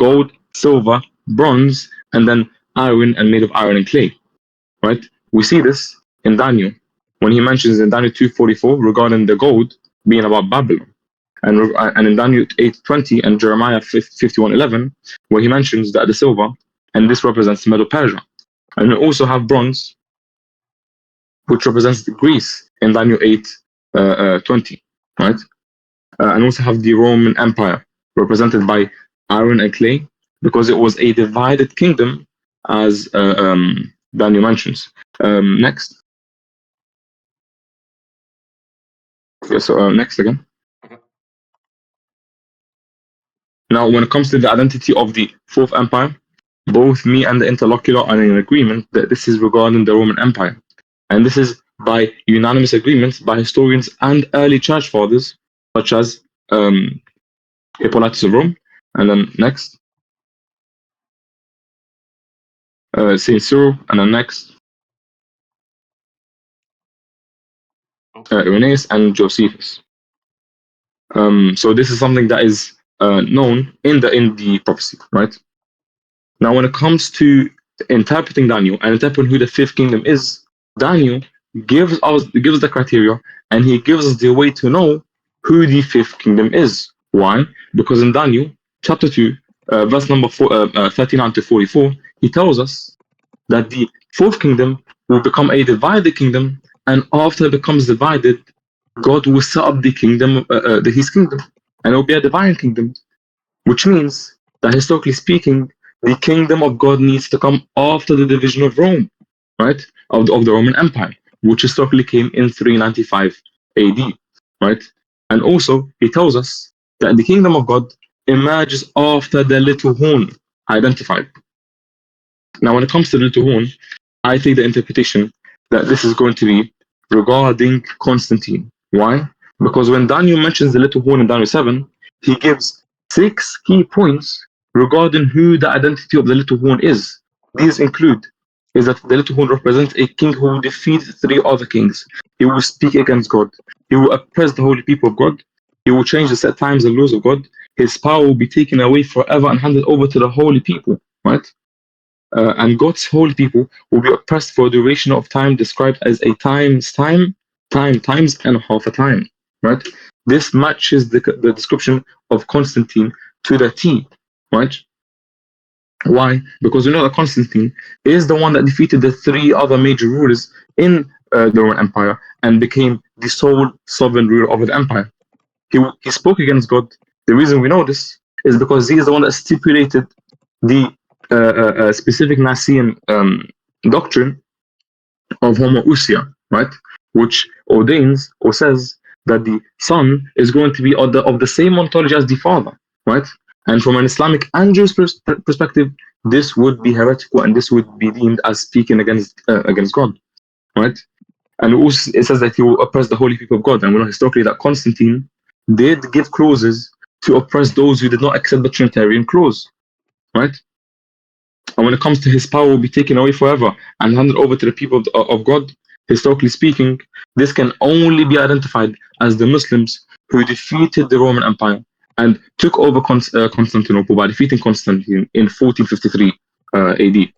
gold, silver, bronze, and then iron and made of iron and clay. Right? We see this in Daniel when he mentions in Daniel 2:44 regarding the gold being about Babylon, and in Daniel 8:20 and Jeremiah 51:11 where he mentions that the silver, and this represents Medo-Persia, and we also have bronze, which represents Greece in Daniel 8:20, right? And also have the Roman Empire represented by iron and clay because it was a divided kingdom, as Daniel mentions. Next. Okay, so next again. Now, when it comes to the identity of the Fourth Empire, both me and the interlocutor are in agreement that this is regarding the Roman Empire. And this is by unanimous agreement by historians and early church fathers, such as Hippolytus of Rome. And then next, Saint Cyril, and then next, Irenaeus and Josephus. So this is something that is known in the prophecy, right? Now, when it comes to interpreting Daniel and interpreting who the fifth kingdom is, Daniel gives the criteria, and he gives us the way to know who the fifth kingdom is. Why? Because in Daniel chapter 2, verse number 39 to 44, he tells us that the fourth kingdom will become a divided kingdom, and after it becomes divided, God will set up the kingdom, his kingdom, and it will be a divine kingdom, which means that historically speaking, the kingdom of God needs to come after the division of Rome, right? Of the Roman Empire, which historically came in 395 AD, right? And also, he tells us that the kingdom of God emerges after the little horn identified. Now, when it comes to the little horn, I take the interpretation that this is going to be regarding Constantine. Why? Because when Daniel mentions the little horn in Daniel 7, he gives 6 key points regarding who the identity of the little horn is. These include is that the little horn represents a king who will defeat 3 other kings. He will speak against God. He will oppress the holy people of God. He will change the set times and laws of God. His power will be taken away forever and handed over to the holy people, right? And God's holy people will be oppressed for a duration of time described as a times, and half a time, right? This matches the description of Constantine to the T, right? Why? Because we know that Constantine is the one that defeated the 3 other major rulers in the Roman Empire and became the sole sovereign ruler of the empire. He spoke against God. The reason we know this is because he is the one that stipulated the specific Nicene doctrine of homoousia, right? Which ordains or says that the Son is going to be of the same ontology as the Father, right? And from an Islamic and Jewish perspective, this would be heretical, and this would be deemed as speaking against God, right? And also it says that he will oppress the holy people of God. And we know historically that Constantine did give clauses to oppress those who did not accept the Trinitarian clause, right? And when it comes to his power will be taken away forever and handed over to the people of God, historically speaking, this can only be identified as the Muslims who defeated the Roman Empire and took over Constantinople by defeating Constantine in 1453 AD.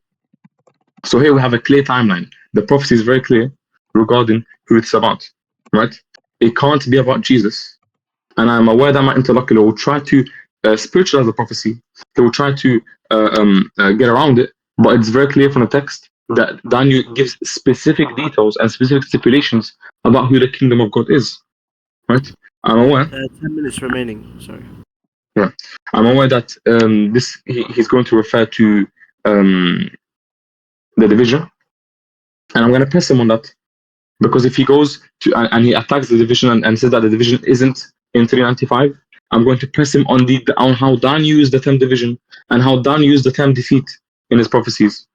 So here we have a clear timeline. The prophecy is very clear regarding who it's about, right? It can't be about Jesus. And I'm aware that my interlocutor will try to spiritualize the prophecy. He will try to get around it, but it's very clear from the text that Daniel gives specific details and specific stipulations about who the kingdom of God is, right? I'm aware. 10 minutes remaining. Sorry. Yeah, I'm aware that he's going to refer to the division, and I'm going to press him on that, because if he goes to and he attacks the division and says that the division isn't in 395, I'm going to press him on how Dan used the term division and how Dan used the term defeat in his prophecies.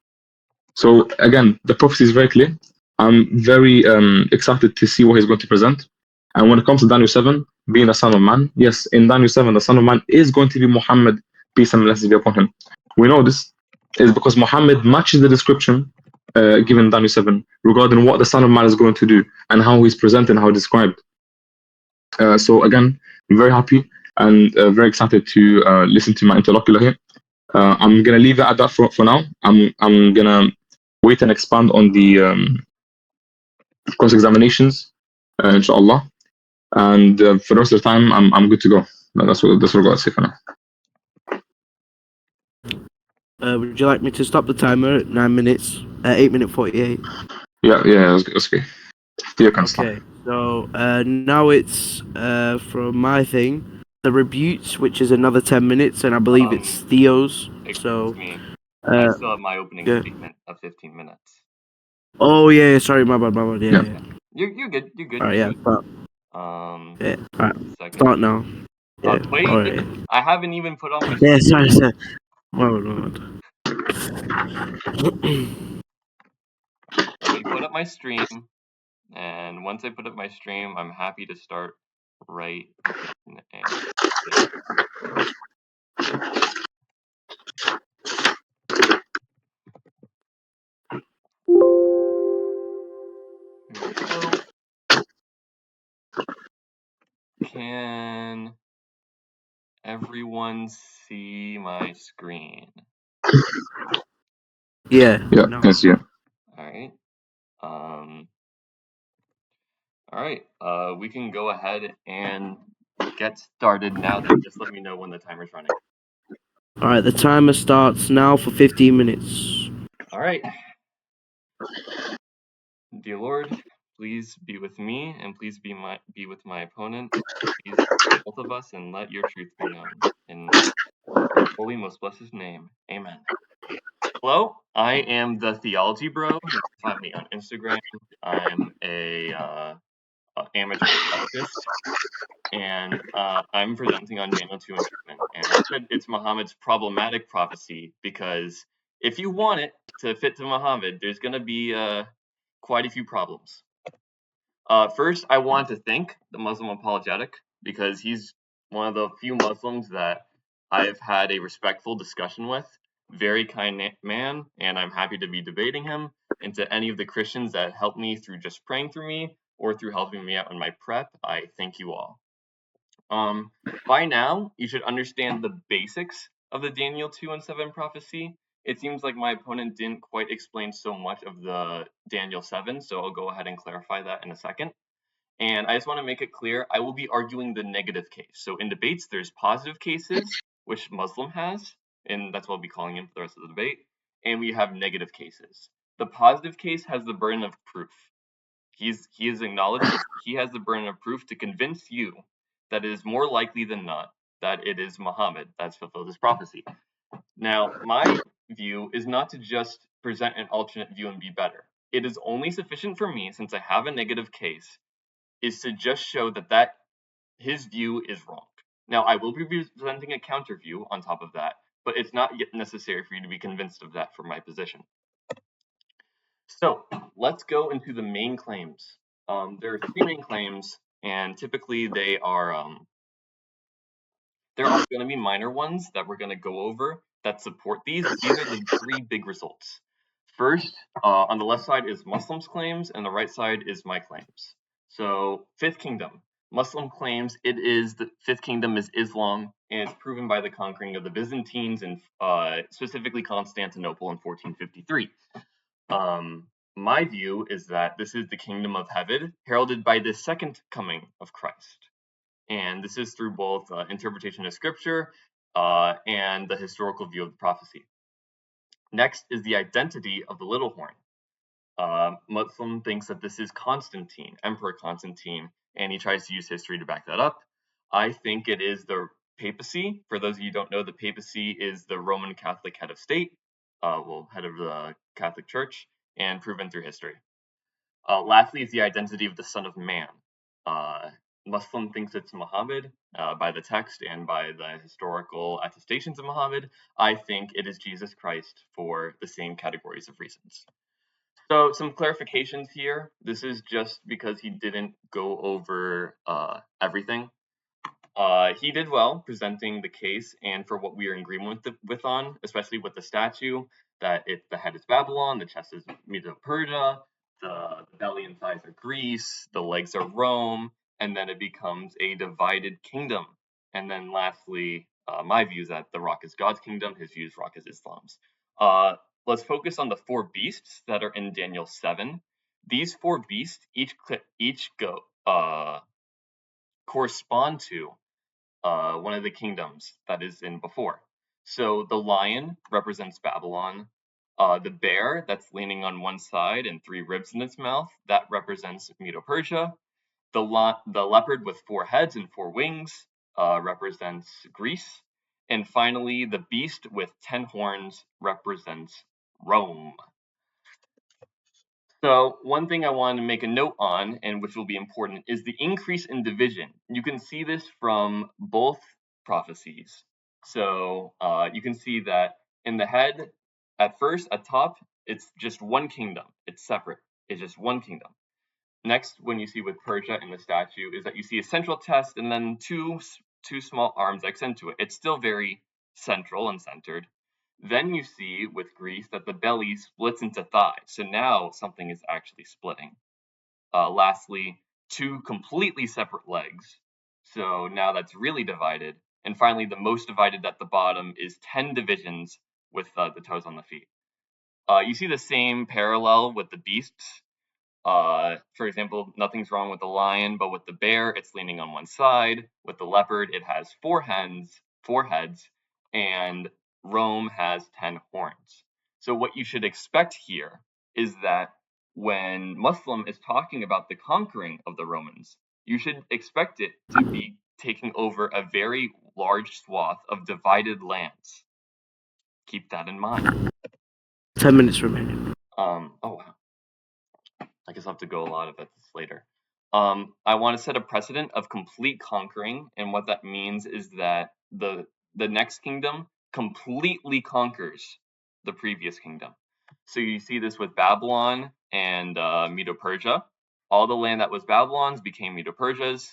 So again, the prophecy is very clear. I'm very excited to see what he's going to present. And when it comes to Daniel 7, being the Son of Man, yes, in Daniel 7, the Son of Man is going to be Muhammad, peace and blessings be upon him. We know this is because Muhammad matches the description given in Daniel 7 regarding what the Son of Man is going to do and how he's presented and how he's described. So again, I'm very happy and very excited to listen to my interlocutor here. I'm gonna leave it at that for now. I'm gonna wait and expand on the cross examinations, inshallah. And for the rest of the time, I'm good to go. That's what I got to say for now. Would you like me to stop the timer at 9 minutes? 8 minute 48. Yeah, that's okay. Theo can start. Okay. So now it's from my thing, the rebutes, which is another 10 minutes, and I believe it's Theo's. So Excuse me. I still have my opening yeah. statement of 15 minutes. Oh yeah, sorry, my bad. Yeah. You're good. You're good. All right, yeah. Start. Yeah. All right. Second. Start now. Yeah. Wait. All right. I haven't even put on my. Yeah, sorry. Lord. Let me put up my stream, and once I put up my stream, I'm happy to start right then and there. Here we go. Can everyone see my screen? Yeah. Yeah, No. can see it. All right. All right. We can go ahead and get started now. Then just let me know when the timer's running. All right. The timer starts now for 15 minutes. All right. Dear Lord, please be with me, and please be with my opponent. Please be both of us, and let your truth be known. In your holy, most blessed name, Amen. Hello, I am the Theology Bro. You can find me on Instagram. I'm a amateur apologist, and I'm presenting on Daniel 2 and treatment. And I said it's Muhammad's problematic prophecy because if you want it to fit to Muhammad, there's going to be quite a few problems. First, I want to thank the Muslim Apologetic because he's one of the few Muslims that I've had a respectful discussion with. Very kind man, and I'm happy to be debating him. And to any of the Christians that helped me through just praying for me or through helping me out in my prep, I thank you all. By now, you should understand the basics of the Daniel 2 and 7 prophecy. It seems like my opponent didn't quite explain so much of the Daniel 7, so I'll go ahead and clarify that in a second. And I just want to make it clear, I will be arguing the negative case. So in debates, there's positive cases, which Muslim has, and that's what I'll be calling him for the rest of the debate. And we have negative cases. The positive case has the burden of proof. He has acknowledged that he has the burden of proof to convince you that it is more likely than not that it is Muhammad that's fulfilled this prophecy. Now, my view is not to just present an alternate view and be better. It is only sufficient for me, since I have a negative case, is to just show that his view is wrong. Now, I will be presenting a counter view on top of that, but it's not yet necessary for you to be convinced of that for my position. So let's go into the main claims. There are three main claims, and typically there are going to be minor ones that we're going to go over that support these. These are the three big results. First, on the left side is Muslims' claims, and the right side is my claims. So, Fifth Kingdom. Muslim claims the Fifth Kingdom is Islam, and it's proven by the conquering of the Byzantines and specifically Constantinople in 1453. My view is that this is the kingdom of heaven, heralded by the second coming of Christ. And this is through both interpretation of scripture and the historical view of the prophecy. Next is the identity of the little horn. Muslim thinks that this is Constantine, Emperor Constantine, and he tries to use history to back that up. I think it is the papacy. For those of you who don't know, the papacy is the Roman Catholic head of state, head of the Catholic Church, and proven through history. Lastly is the identity of the Son of Man. Muslim thinks it's Muhammad by the text and by the historical attestations of Muhammad. I think it is Jesus Christ for the same categories of reasons. So some clarifications here. This is just because he didn't go over everything. He did well presenting the case and for what we are in agreement with on, especially with the statue, that the head is Babylon, the chest is Medo-Persia, the belly and thighs are Greece, the legs are Rome, and then it becomes a divided kingdom. And then lastly, my view is that the rock is God's kingdom, his view is rock is Islam's. Let's focus on the 4 beasts that are in Daniel 7. These 4 beasts each correspond to one of the kingdoms that is in before. So the lion represents Babylon. The bear that's leaning on one side and 3 ribs in its mouth, that represents Medo-Persia. The leopard with 4 heads and 4 wings represents Greece. And finally, the beast with 10 horns represents Rome. So one thing I wanted to make a note on, and which will be important, is the increase in division. You can see this from both prophecies. So you can see that in the head, at first, at top, it's just one kingdom. It's separate. It's just one kingdom. Next, when you see with Persia in the statue, is that you see a central test and then two small arms extend to it. It's still very central and centered. Then you see with Greece that the belly splits into thighs. So now something is actually splitting. Lastly, 2 completely separate legs. So now that's really divided. And finally, the most divided at the bottom is 10 divisions with the toes on the feet. You see the same parallel with the beasts. For example, nothing's wrong with the lion, but with the bear, it's leaning on one side. With the leopard, it has 4 heads, and Rome has 10 horns. So what you should expect here is that when Muslim is talking about the conquering of the Romans, you should expect it to be taking over a very large swath of divided lands. Keep that in mind. 10 minutes remaining. Oh wow. I guess I'll have to go a lot of this later. I want to set a precedent of complete conquering, and what that means is that the next kingdom completely conquers the previous kingdom. So you see this with Babylon and Medo-Persia. All the land that was Babylon's became Medo-Persia's.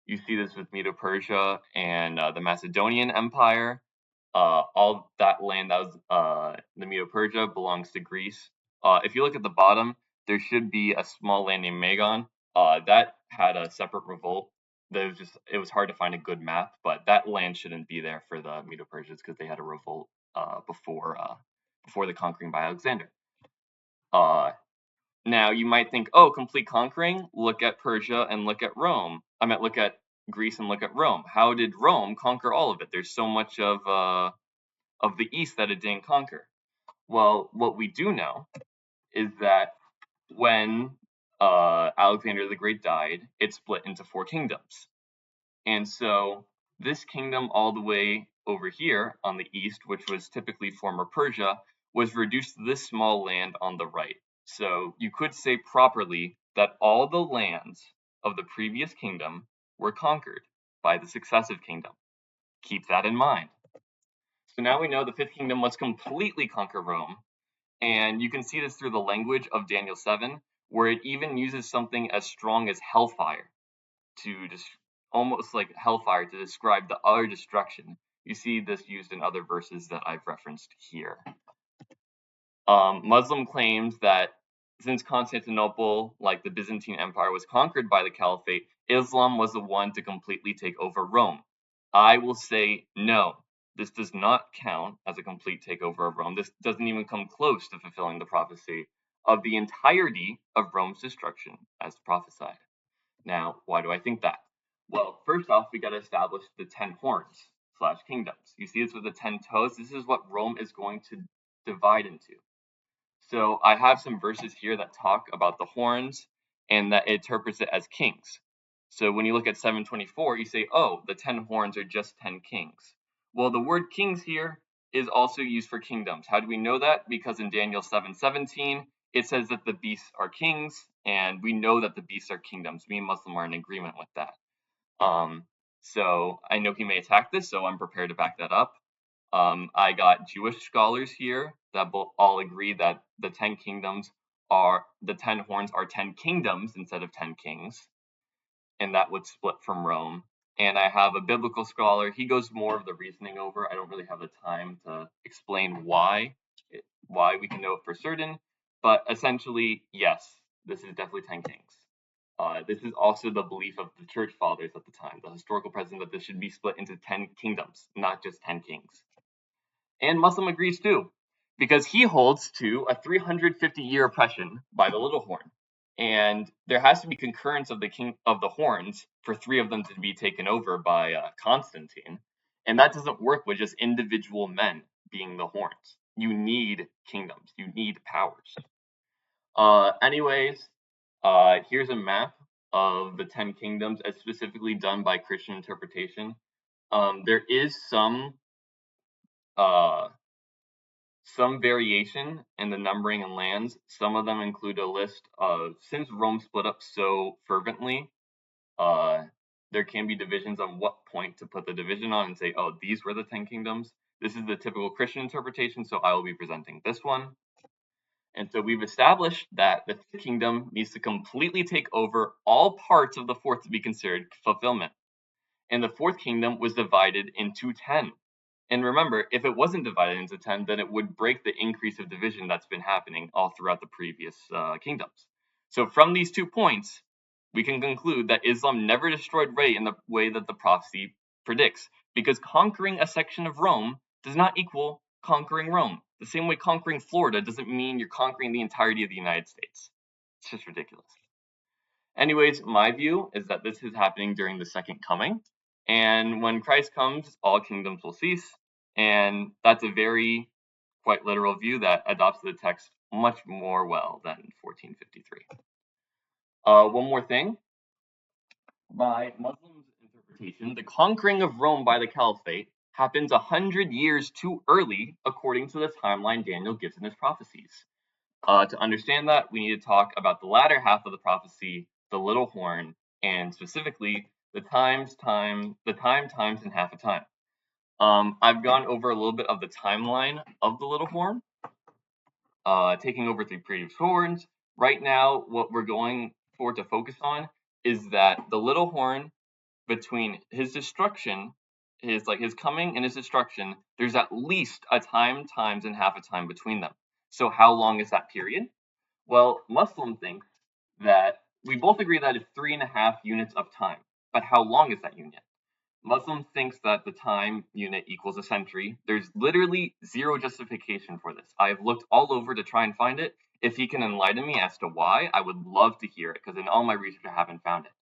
You see this with Medo-Persia and the Macedonian Empire. All that land that was the Medo-Persia belongs to Greece. If you look at the bottom, there should be a small land named Magon. That had a separate revolt. It was hard to find a good map, but that land shouldn't be there for the Medo-Persians because they had a revolt before the conquering by Alexander. Now you might think, oh, complete conquering. Look at Persia and look at Rome. I meant look at Greece and look at Rome. How did Rome conquer all of it? There's so much of the East that it didn't conquer. Well, what we do know is that when Alexander the Great died, it split into 4 kingdoms. And so this kingdom all the way over here on the east, which was typically former Persia, was reduced to this small land on the right. So you could say properly that all the lands of the previous kingdom were conquered by the successive kingdom. Keep that in mind. So now we know the 5th kingdom must completely conquer Rome, and you can see this through the language of Daniel 7, where it even uses something as strong as hellfire to just almost like hellfire to describe the utter destruction. You see this used in other verses that I've referenced here. Muslim claims that since Constantinople, like the Byzantine Empire, was conquered by the Caliphate, Islam was the one to completely take over Rome. I will say no. This does not count as a complete takeover of Rome. This doesn't even come close to fulfilling the prophecy of the entirety of Rome's destruction as prophesied. Now, why do I think that? Well, first off, we got to establish the 10 horns / kingdoms. You see this with the 10 toes. This is what Rome is going to divide into. So I have some verses here that talk about the horns and that it interprets it as kings. So when you look at 724, you say, oh, the 10 horns are just 10 kings. Well, the word kings here is also used for kingdoms. How do we know that? Because in Daniel 7:17, it says that the beasts are kings, and we know that the beasts are kingdoms. Me and Muslim are in agreement with that. So I know he may attack this, so I'm prepared to back that up. I got Jewish scholars here that all agree that the 10 kingdoms the 10 horns are 10 kingdoms instead of 10 kings, and that would split from Rome. And I have a biblical scholar. He goes more of the reasoning over. I don't really have the time to explain why we can know it for certain, but essentially, yes, this is definitely 10 kings. This is also the belief of the church fathers at the time, the historical precedent, that this should be split into 10 kingdoms, not just 10 kings. And Muslim agrees too, because he holds to a 350-year oppression by the little horn. And there has to be concurrence of the horns for 3 of them to be taken over by Constantine. And that doesn't work with just individual men being the horns. You need kingdoms, you need powers. Anyways, here's a map of the 10 kingdoms as specifically done by Christian interpretation. There is some variation in the numbering and lands. Some of them include a list of, since Rome split up so fervently, there can be divisions on what point to put the division on and say, oh, these were the 10 kingdoms. This is the typical Christian interpretation, so I will be presenting this one. And so we've established that the 5th kingdom needs to completely take over all parts of the 4th to be considered fulfillment. And the 4th kingdom was divided into 10. And remember, if it wasn't divided into 10, then it would break the increase of division that's been happening all throughout the previous kingdoms. So from these 2 points, we can conclude that Islam never destroyed Ray in the way that the prophecy predicts, because conquering a section of Rome does not equal conquering Rome. The same way conquering Florida doesn't mean you're conquering the entirety of the United States. It's just ridiculous. Anyways, my view is that this is happening during the second coming. And when Christ comes, all kingdoms will cease. And that's a very quite literal view that adopts the text much more well than 1453. One more thing. By Muslims' interpretation, the conquering of Rome by the Caliphate happens 100 years too early according to the timeline Daniel gives in his prophecies. To understand that, we need to talk about the latter half of the prophecy, the little horn, and specifically the time, times, and half a time. I've gone over a little bit of the timeline of the little horn, taking over 3 previous horns. Right now, what we're going for to focus on is that the little horn, between his destruction, his coming and his destruction, there's at least a time, times, and half a time between them. So how long is that period? Well, Muslim thinks that we both agree that it's 3.5 units of time. But how long is that unit? Muslim thinks that the time unit equals a century. There's literally zero justification for this. I've looked all over to try and find it. If he can enlighten me as to why, I would love to hear it, because in all my research I haven't found it.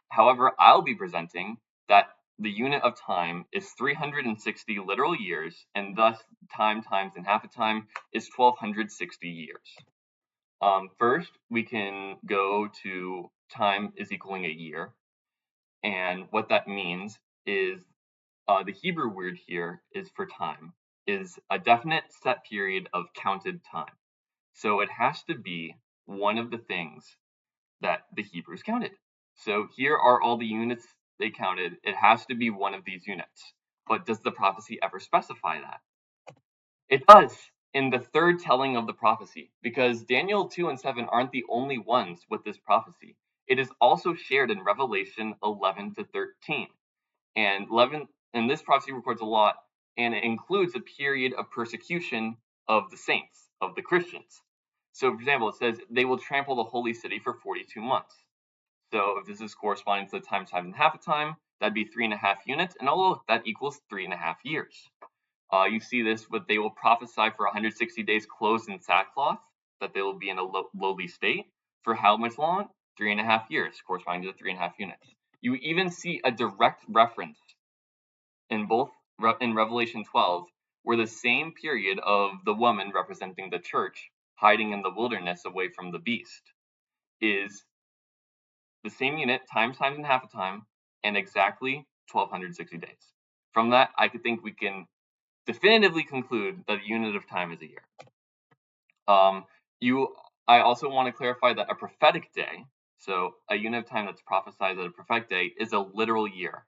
However, I'll be presenting that the unit of time is 360 literal years, and thus time, times, and half a time is 1260 years. First, we can go to time is equaling a year. And what that means is the Hebrew word here is for time, is a definite set period of counted time. So it has to be one of the things that the Hebrews counted. So here are all the units they counted. It has to be one of these units. But does the prophecy ever specify that? It does in the 3rd telling of the prophecy, because Daniel 2 and 7 aren't the only ones with this prophecy. It is also shared in Revelation 11 to 13. And this prophecy records a lot, and it includes a period of persecution of the saints, of the Christians. So, for example, it says they will trample the holy city for 42 months. So if this is corresponding to the time, and half a time, that'd be 3.5 units, and although that equals 3.5 years. You see this with they will prophesy for 160 days clothed in sackcloth, that they will be in a lowly state. For how much long? 3.5 years, corresponding to the 3.5 units. You even see a direct reference in Revelation 12, where the same period of the woman representing the church hiding in the wilderness away from the beast is the same unit, times, and half a time, and exactly 1260 days. From that, I could think we can definitively conclude that a unit of time is a year. I also want to clarify that a prophetic day, so a unit of time that's prophesied at a prophetic day, is a literal year.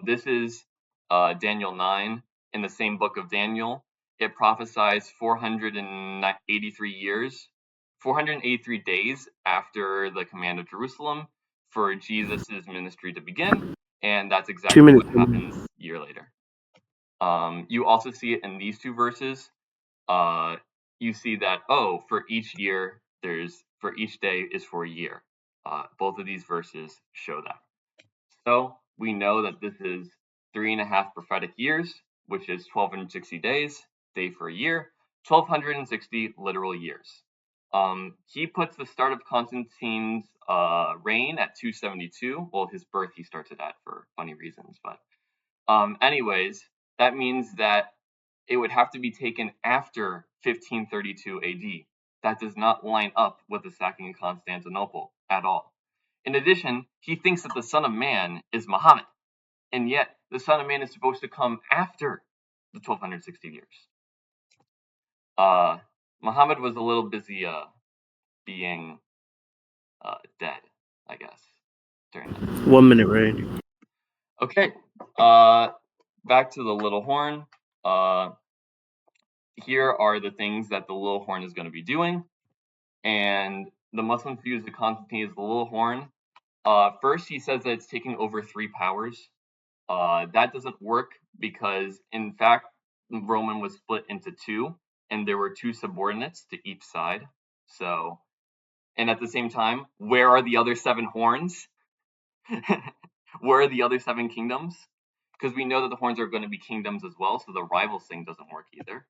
This is Daniel 9 in the same book of Daniel. It prophesies 483 days after the command of Jerusalem for Jesus' ministry to begin, and that's exactly what happens a year later. You also see it in these 2 verses. You see that, for each year, for each day is for a year. Both of these verses show that. So we know that this is 3.5 prophetic years, which is 1,260 days, day for a year, 1,260 literal years. He puts the start of Constantine's reign at 272. Well, his birth he starts it at for funny reasons, but anyways, that means that it would have to be taken after 1532 AD. That does not line up with the sacking of Constantinople at all. In addition, he thinks that the Son of Man is Muhammad, and yet the Son of Man is supposed to come after the 1,260 years. Muhammad was a little busy being dead, I guess, during that. 1 minute, Randy. Okay, back to the little horn. Here are the things that the little horn is going to be doing, and the Muslims use the Constantine as the little horn. First, he says that it's taking over 3 powers. That doesn't work because, in fact, Roman was split into 2, and there were 2 subordinates to each side. So, and at the same time, where are the other 7 horns? Where are the other 7 kingdoms? Because we know that the horns are going to be kingdoms as well, so the rivals thing doesn't work either.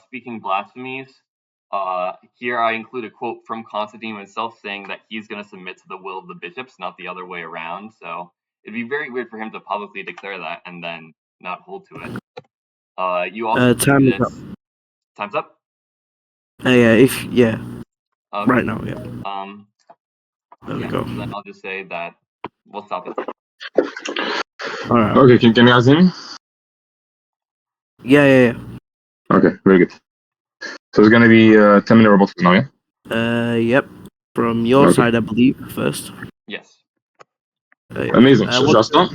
Speaking blasphemies, here I include a quote from Constantine himself saying that he's going to submit to the will of the bishops, not the other way around. So it'd be very weird for him to publicly declare that and then not hold to it. You also time is this. up. Time's up? Okay. Right now, yeah. There we go. So then I'll just say that we'll stop it. All right. Okay, can you guys hear me? Yeah. Okay, very good. So it's going to be 10-minute rebuttals now, yeah? Yep. From your side, I believe, first. Yes. Yeah. Amazing. Shall I start?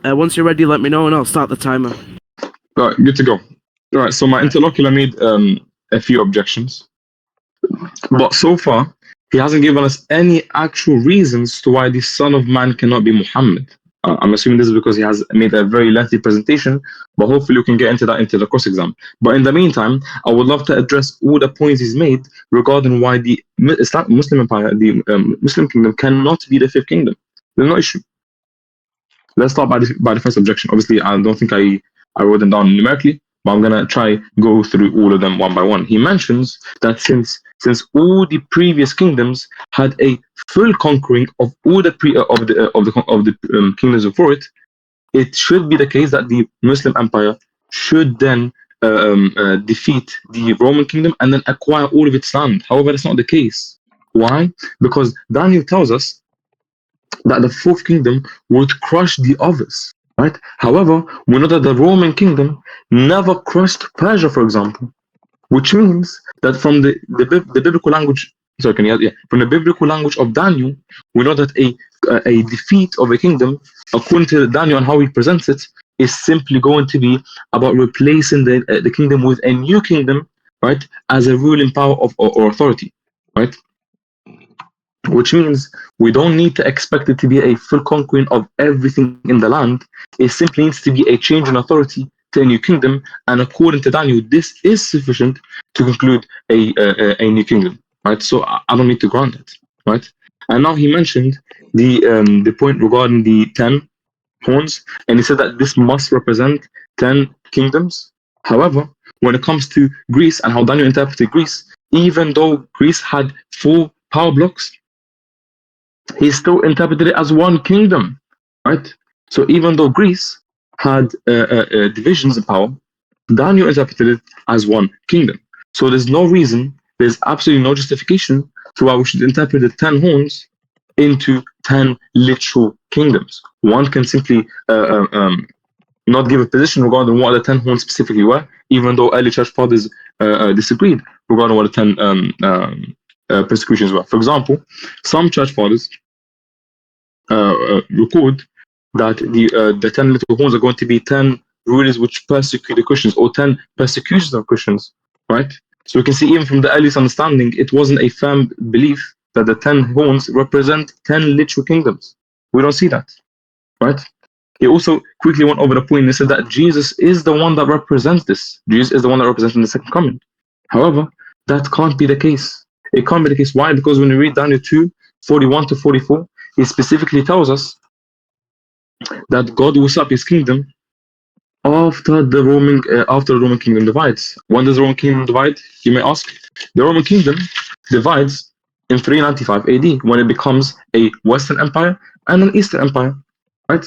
Once you're ready, let me know and I'll start the timer. All right, good to go. All right, so my interlocutor made a few objections. But so far, he hasn't given us any actual reasons to why the Son of Man cannot be Muhammad. I'm assuming this is because he has made a very lengthy presentation, but hopefully we can get into that into the course exam. But in the meantime, I would love to address all the points he's made regarding why the Muslim Empire, the Muslim Kingdom, cannot be the 5th kingdom. There's no issue. Let's start by the first objection. Obviously, I don't think I wrote them down numerically, but I'm gonna try go through all of them one by one. He mentions that since all the previous kingdoms had a full conquering of all the kingdoms before it, it should be the case that the Muslim Empire should then defeat the Roman kingdom and then acquire all of its land. However, that's not the case. Why? Because Daniel tells us that the 4th kingdom would crush the others. Right? However, we know that the Roman kingdom never crushed Persia, for example, which means that from the biblical language, from the biblical language of Daniel, we know that a defeat of a kingdom, according to Daniel and how he presents it, is simply going to be about replacing the kingdom with a new kingdom, right, as a ruling power or authority, right? Which means we don't need to expect it to be a full conquering of everything in the land. It simply needs to be a change in authority to a new kingdom, and according to Daniel, this is sufficient to conclude a new kingdom, right? So I don't need to grant it, right? And now he mentioned the point regarding the 10 horns, and he said that this must represent 10 kingdoms. However, when it comes to Greece and how Daniel interpreted Greece, even though Greece had 4 power blocks, he still interpreted it as one kingdom, right? So even though Greece had divisions of power, Daniel interpreted it as one kingdom. So there's no reason, there's absolutely no justification to why we should interpret the 10 horns into 10 literal kingdoms. One can simply not give a position regarding what the 10 horns specifically were, even though early church fathers disagreed regarding what the 10 persecutions were. For example, some church fathers record that the 10 little horns are going to be 10 rulers which persecute the Christians, or 10 persecutions of Christians, right? So we can see even from the earliest understanding, it wasn't a firm belief that the 10 horns represent 10 literal kingdoms. We don't see that, right? He also quickly went over the point and said that Jesus is the one that represents this. Jesus is the one that represents in the second coming. However, that can't be the case. It can't be the case. Why? Because when we read Daniel 2, 41 to 44, he specifically tells us that God will set up his kingdom after the Roman kingdom divides. When does the Roman kingdom divide? You may ask. The Roman kingdom divides in 395 AD when it becomes a Western Empire and an Eastern Empire, right?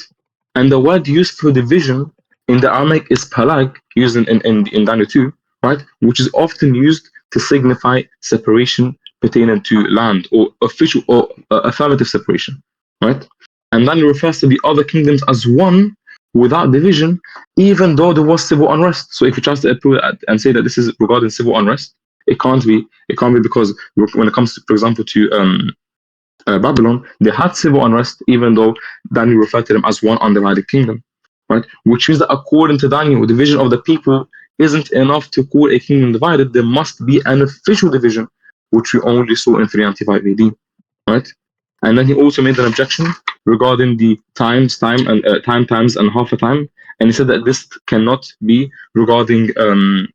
And the word used for division in the Aramaic is palag, used in Daniel 2, right? Which is often used to signify separation pertaining to land or official or affirmative separation, right? And then it refers to the other kingdoms as one without division, even though there was civil unrest. So if you try to approve and say that this is regarding civil unrest, it can't be. It can't be because when it comes, to, for example, to Babylon, they had civil unrest, even though Daniel referred to them as one undivided kingdom, right? Which means that according to Daniel, the division of the people isn't enough to call a kingdom divided. There must be an official division, which we only saw in 395 AD, right? And then he also made an objection regarding the time, times, and half a time, and he said that this cannot be regarding a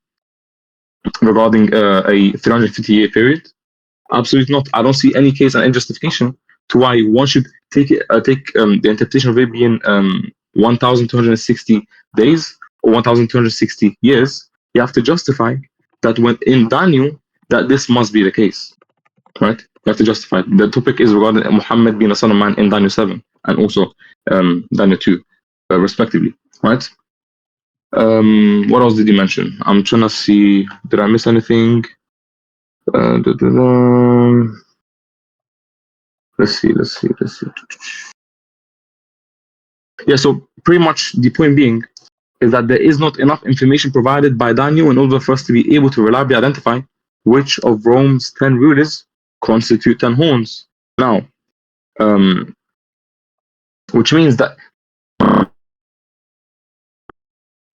350-year period. Absolutely not. I don't see any case and any justification to why one should take the interpretation of it being 1,260 days or 1,260 years. You have to justify that when in Daniel that this must be the case, right? You have to justify it. The topic is regarding Muhammad being a son of man in Daniel 7 and also Daniel 2, respectively, right? What else did he mention? I'm trying to see. Did I miss anything? Let's see. Yeah, so pretty much the point being is that there is not enough information provided by Daniel in order for us to be able to reliably identify which of Rome's 10 rulers constitute 10 horns. Now, which means that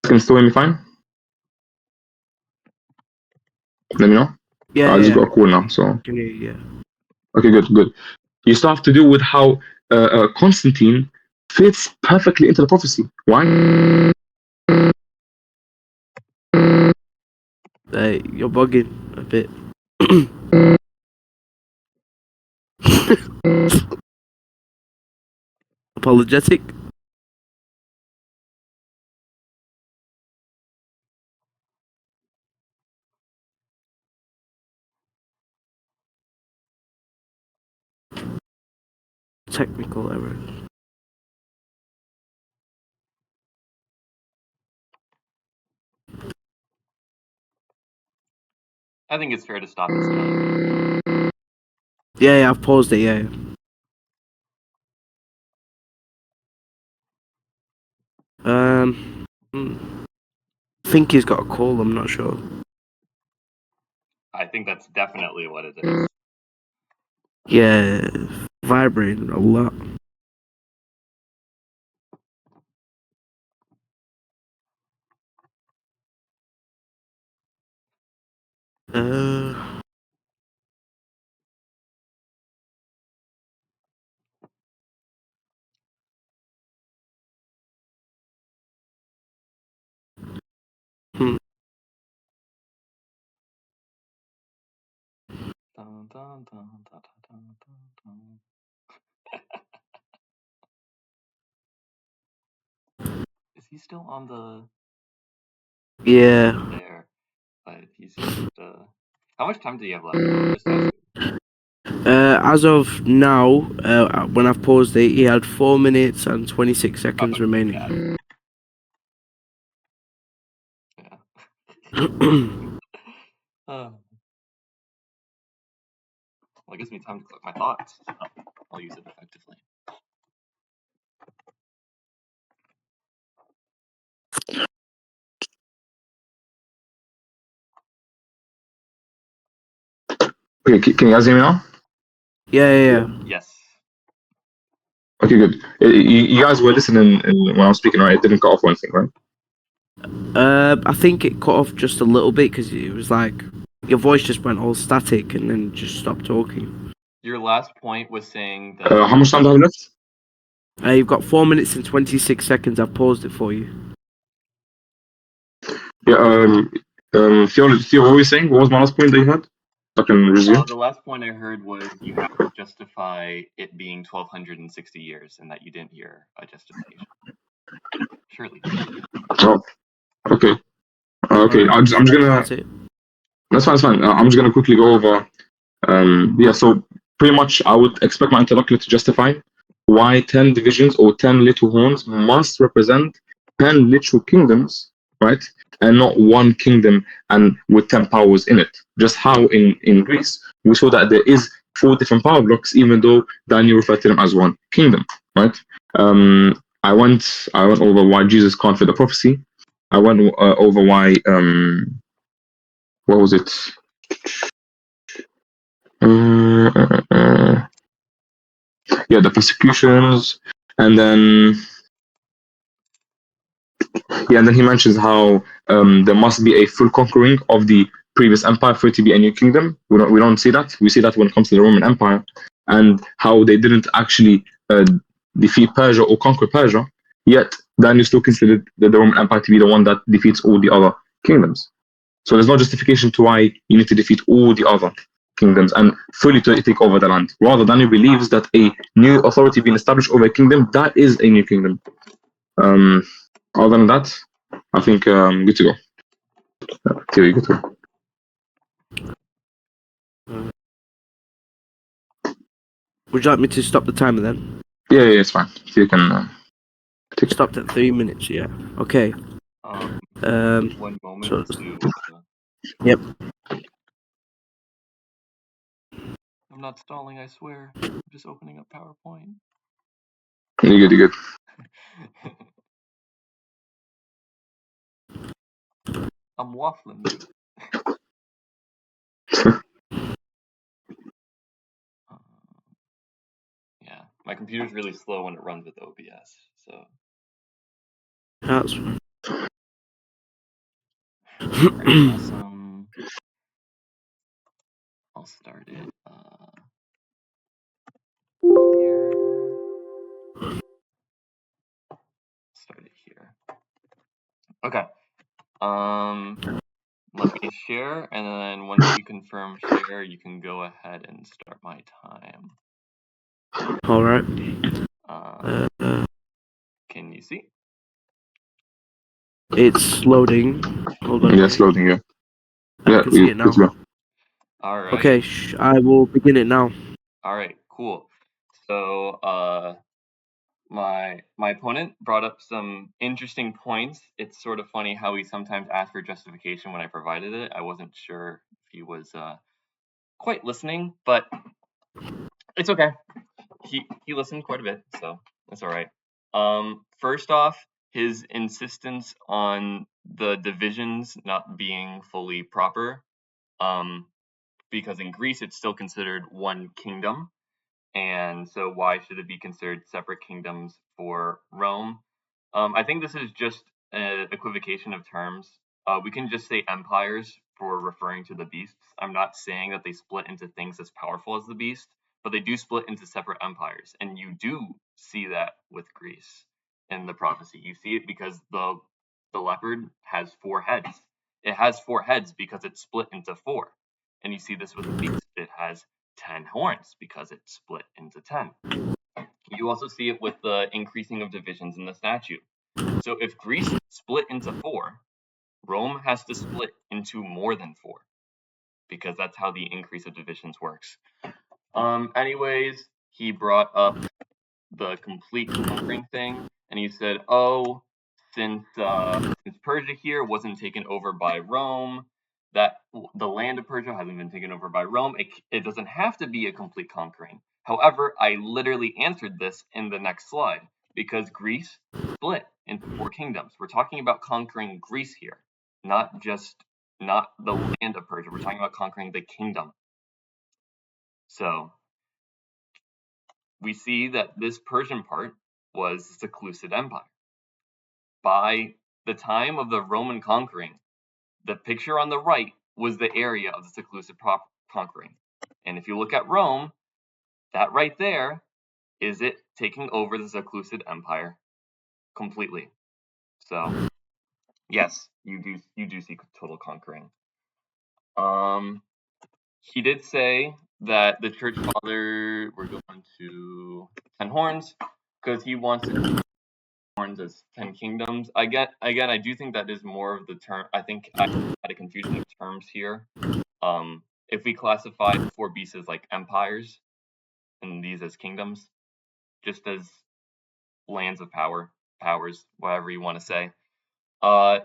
can still hear me fine? Let me know. Yeah, I just got a call now, so Can you, yeah. okay, good. You still have to do with how Constantine fits perfectly into the prophecy. Why? You're bugging a bit. Apologetic. Technical error. I think it's fair to stop this now. Yeah, I've paused it. Yeah. I think he's got a call. I'm not sure. I think that's definitely what it is. Yeah, vibrating a lot. Uh, hmm. Dun, dun, dun, dun, dun, dun, dun. Is he still on the Yeah. there? But he's just how much time do you have left? Just asking. As of now, when I've paused it, he had 4 minutes and 26 seconds remaining. Yeah. Well, it gives me time to collect my thoughts. So I'll use it effectively. Okay, can you guys hear me now? Yeah. Yes. Okay, good. You guys were listening when I was speaking, right? It didn't cut off or anything, right? I think it cut off just a little bit because it was like your voice just went all static and then just stopped talking. Your last point was saying that. How much time do I have left? You've got 4 minutes and 26 seconds. I've paused it for you. Yeah. Theo, what were you saying? What was my last point that you had? I can resume. The last point I heard was you have to justify it being 1260 years, and that you didn't hear a justification. Surely. Oh, okay. Okay. Alright, I'm just gonna. that's it. That's fine. That's fine. I'm just gonna quickly go over. Yeah. So pretty much, I would expect my interlocutor to justify why 10 divisions or 10 little horns must represent 10 literal kingdoms, right? And not one kingdom and with 10 powers in it. Just how in Greece we saw that there is 4 different power blocks, even though Daniel referred to them as one kingdom, right? I went over why Jesus can't fit the prophecy. I went over why what was it? Yeah, the persecutions, and then and then he mentions how there must be a full conquering of the previous empire for it to be a new kingdom. We don't see that. We see that when it comes to the Roman Empire, and how they didn't actually defeat Persia or conquer Persia. Yet Daniel still considered the Roman Empire to be the one that defeats all the other kingdoms. So there's no justification to why you need to defeat all the other kingdoms and fully to take over the land. Rather, Daniel believes that a new authority being established over a kingdom, that is a new kingdom. Other than that, I think good to go. Theo, good to go. Would you like me to stop the timer then? Yeah, it's fine. You can take it. Stopped at 3 minutes, yeah. Okay. One moment so- to. Yep. I'm not stalling, I swear. I'm just opening up PowerPoint. You're good. I'm waffling, mate. Yeah, my computer's really slow when it runs with OBS, so. That's fine. Awesome. I'll start it. Here. Start it here. Okay. Let me share, and then once you confirm share, you can go ahead and start my time. Alright. Can you see? It's loading. Hold on. Yeah, it's loading. Yeah. I can see it now. Good to go. All right. Okay, I will begin it now. All right. Cool. So, my opponent brought up some interesting points. It's sort of funny how he sometimes asked for justification when I provided it. I wasn't sure if he was quite listening, but it's okay. He listened quite a bit, so that's all right. First off, his insistence on the divisions not being fully proper, because in Greece it's still considered one kingdom. And so why should it be considered separate kingdoms for Rome? I think this is just an equivocation of terms. We can just say empires for referring to the beasts. I'm not saying that they split into things as powerful as the beast, but they do split into separate empires. And you do see that with Greece in the prophecy. You see it because the leopard has 4 heads. It has 4 heads because it's split into 4. And you see this with the beast. It has 10 horns because it's split into 10. You also see it with the increasing of divisions in the statute. So if Greece split into 4, Rome has to split into more than 4 because that's how the increase of divisions works. Anyways, he brought up the complete conquering thing, and he said, "Oh, since Persia here wasn't taken over by Rome, that the land of Persia hasn't been taken over by Rome, it doesn't have to be a complete conquering." However, I literally answered this in the next slide because Greece split into 4 kingdoms. We're talking about conquering Greece here, not the land of Persia. We're talking about conquering the kingdom. So we see that this Persian part was the Seleucid Empire. By the time of the Roman conquering, the picture on the right was the area of the Seleucid conquering. And if you look at Rome, that right there is it taking over the Seleucid Empire completely. So, yes, you do see total conquering. he did say that the church father were going to 10 horns because he wants to horns as 10 kingdoms. I do think that is more of the term. I think I had a confusion of terms here. If we classify 4 beasts as like empires and these as kingdoms, just as lands of powers, whatever you want to say.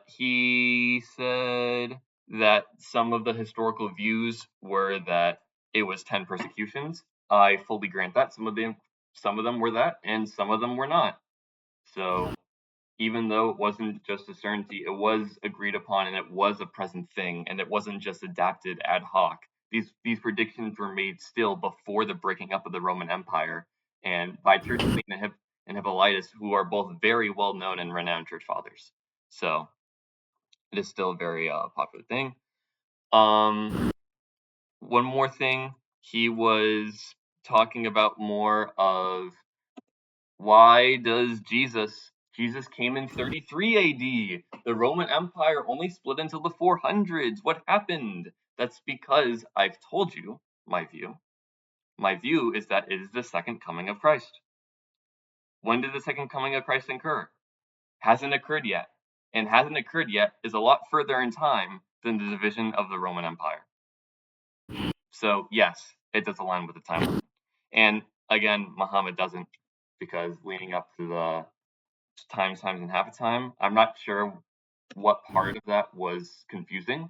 He said that some of the historical views were that it was 10 persecutions. I fully grant that. Some of them were that, and some of them were not. So even though it wasn't just a certainty, it was agreed upon and it was a present thing, and it wasn't just adapted ad hoc. These predictions were made still before the breaking up of the Roman Empire, and by Tertullian and Hippolytus, who are both very well known and renowned church fathers. So it is still a very popular thing. One more thing, he was talking about more of why does Jesus came in 33 AD. The Roman Empire only split until the 400s. What happened? That's because I've told you my view. My view is that it is the second coming of Christ. When did the second coming of Christ occur? Hasn't occurred yet. And hasn't occurred yet is a lot further in time than the division of the Roman Empire. So yes, it does align with the timeline. And again, Muhammad doesn't, because leading up to the times, and half a time, I'm not sure what part of that was confusing.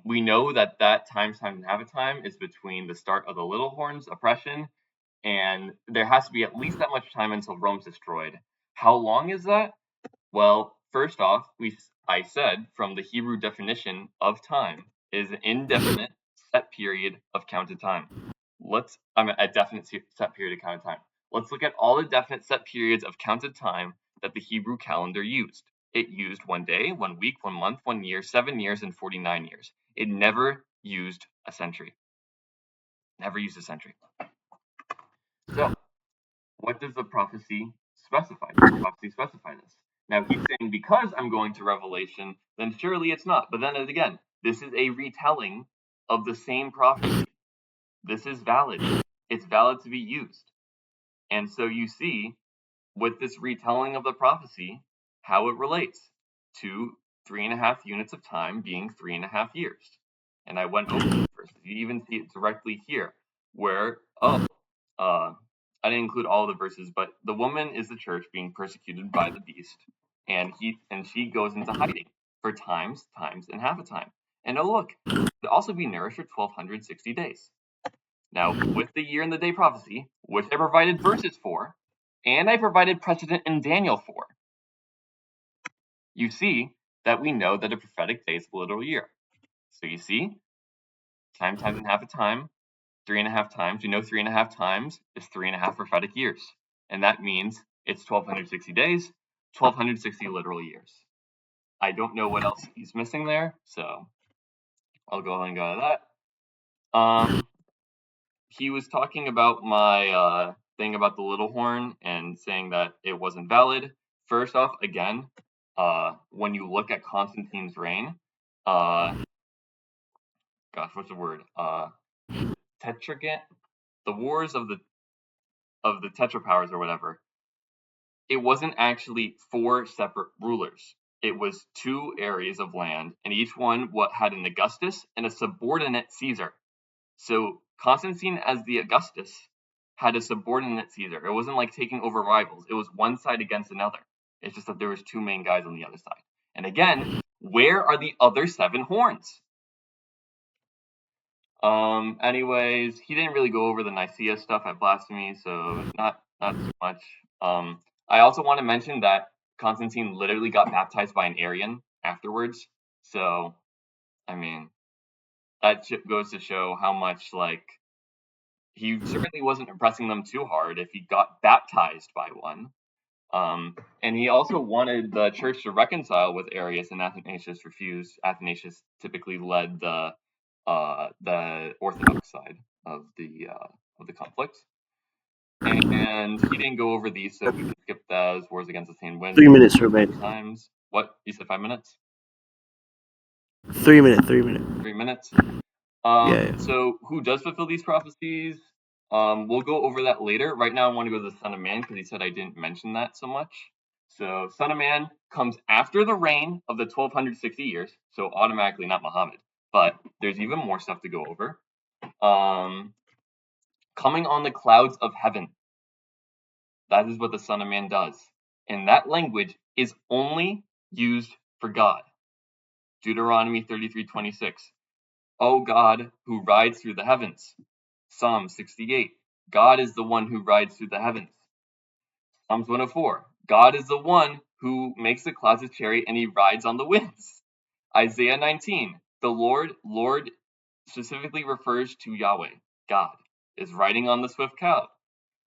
We know that times, and half a time is between the start of the Little Horns oppression, and there has to be at least that much time until Rome's destroyed. How long is that? Well, first off, I said from the Hebrew definition of time is an indefinite set period of counted time. A definite set period of counted time. Let's look at all the definite set periods of counted time that the Hebrew calendar used. It used 1 day, 1 week, 1 month, 1 year, 7 years, and 49 years. It never used a century. Never used a century. So, what does the prophecy specify? Does the prophecy specify this? Now, he's saying because I'm going to Revelation, then surely it's not. But then again, this is a retelling of the same prophecy. This is valid. It's valid to be used. And so you see, with this retelling of the prophecy, how it relates to 3.5 units of time being 3.5 years. And I went over the verses. You even see it directly here, where, I didn't include all the verses, but the woman is the church being persecuted by the beast, and she goes into hiding for times, and half a time. And oh look, to also be nourished for 1260 days. Now, with the year and the day prophecy, which I provided verses for, and I provided precedent in Daniel for, you see that we know that a prophetic day is a literal year. So you see, times, and half a time, 3.5 times. You know 3.5 times is 3.5 prophetic years. And that means it's 1260 days, 1260 literal years. I don't know what else he's missing there, so I'll go ahead and go to that. He was talking about my thing about the little horn and saying that it wasn't valid. First off, again, when you look at Constantine's reign, what's the word? Tetragant, the wars of the tetrapowers or whatever. It wasn't actually 4 separate rulers. It was 2 areas of land, and each one had an Augustus and a subordinate Caesar. So Constantine, as the Augustus, had a subordinate Caesar. It wasn't like taking over rivals. It was one side against another. It's just that there was 2 main guys on the other side. And again, where are the other 7 horns? Anyways, he didn't really go over the Nicaea stuff at Blasphemy, so not too much. I also want to mention that Constantine literally got baptized by an Arian afterwards. So, I mean, that goes to show how much, he certainly wasn't impressing them too hard if he got baptized by one. And he also wanted the church to reconcile with Arius, and Athanasius refused. Athanasius typically led the Orthodox side of the conflict. And he didn't go over these, so we can skip those. Wars against the same winds. 3 minutes remaining. Times. What? You said 5 minutes? 3 minutes. 3 minutes. 3 minutes? Yeah. So who does fulfill these prophecies? We'll go over that later. Right now, I want to go to the Son of Man because he said I didn't mention that so much. So Son of Man comes after the reign of the 1260 years, so automatically not Muhammad. But there's even more stuff to go over. Coming on the clouds of heaven. That is what the Son of Man does. And that language is only used for God. Deuteronomy 33:26. O God who rides through the heavens. Psalm 68. God is the one who rides through the heavens. Psalms 104. God is the one who makes the clouds his chariot and he rides on the winds. Isaiah 19. The Lord specifically refers to Yahweh. God is riding on the swift cloud.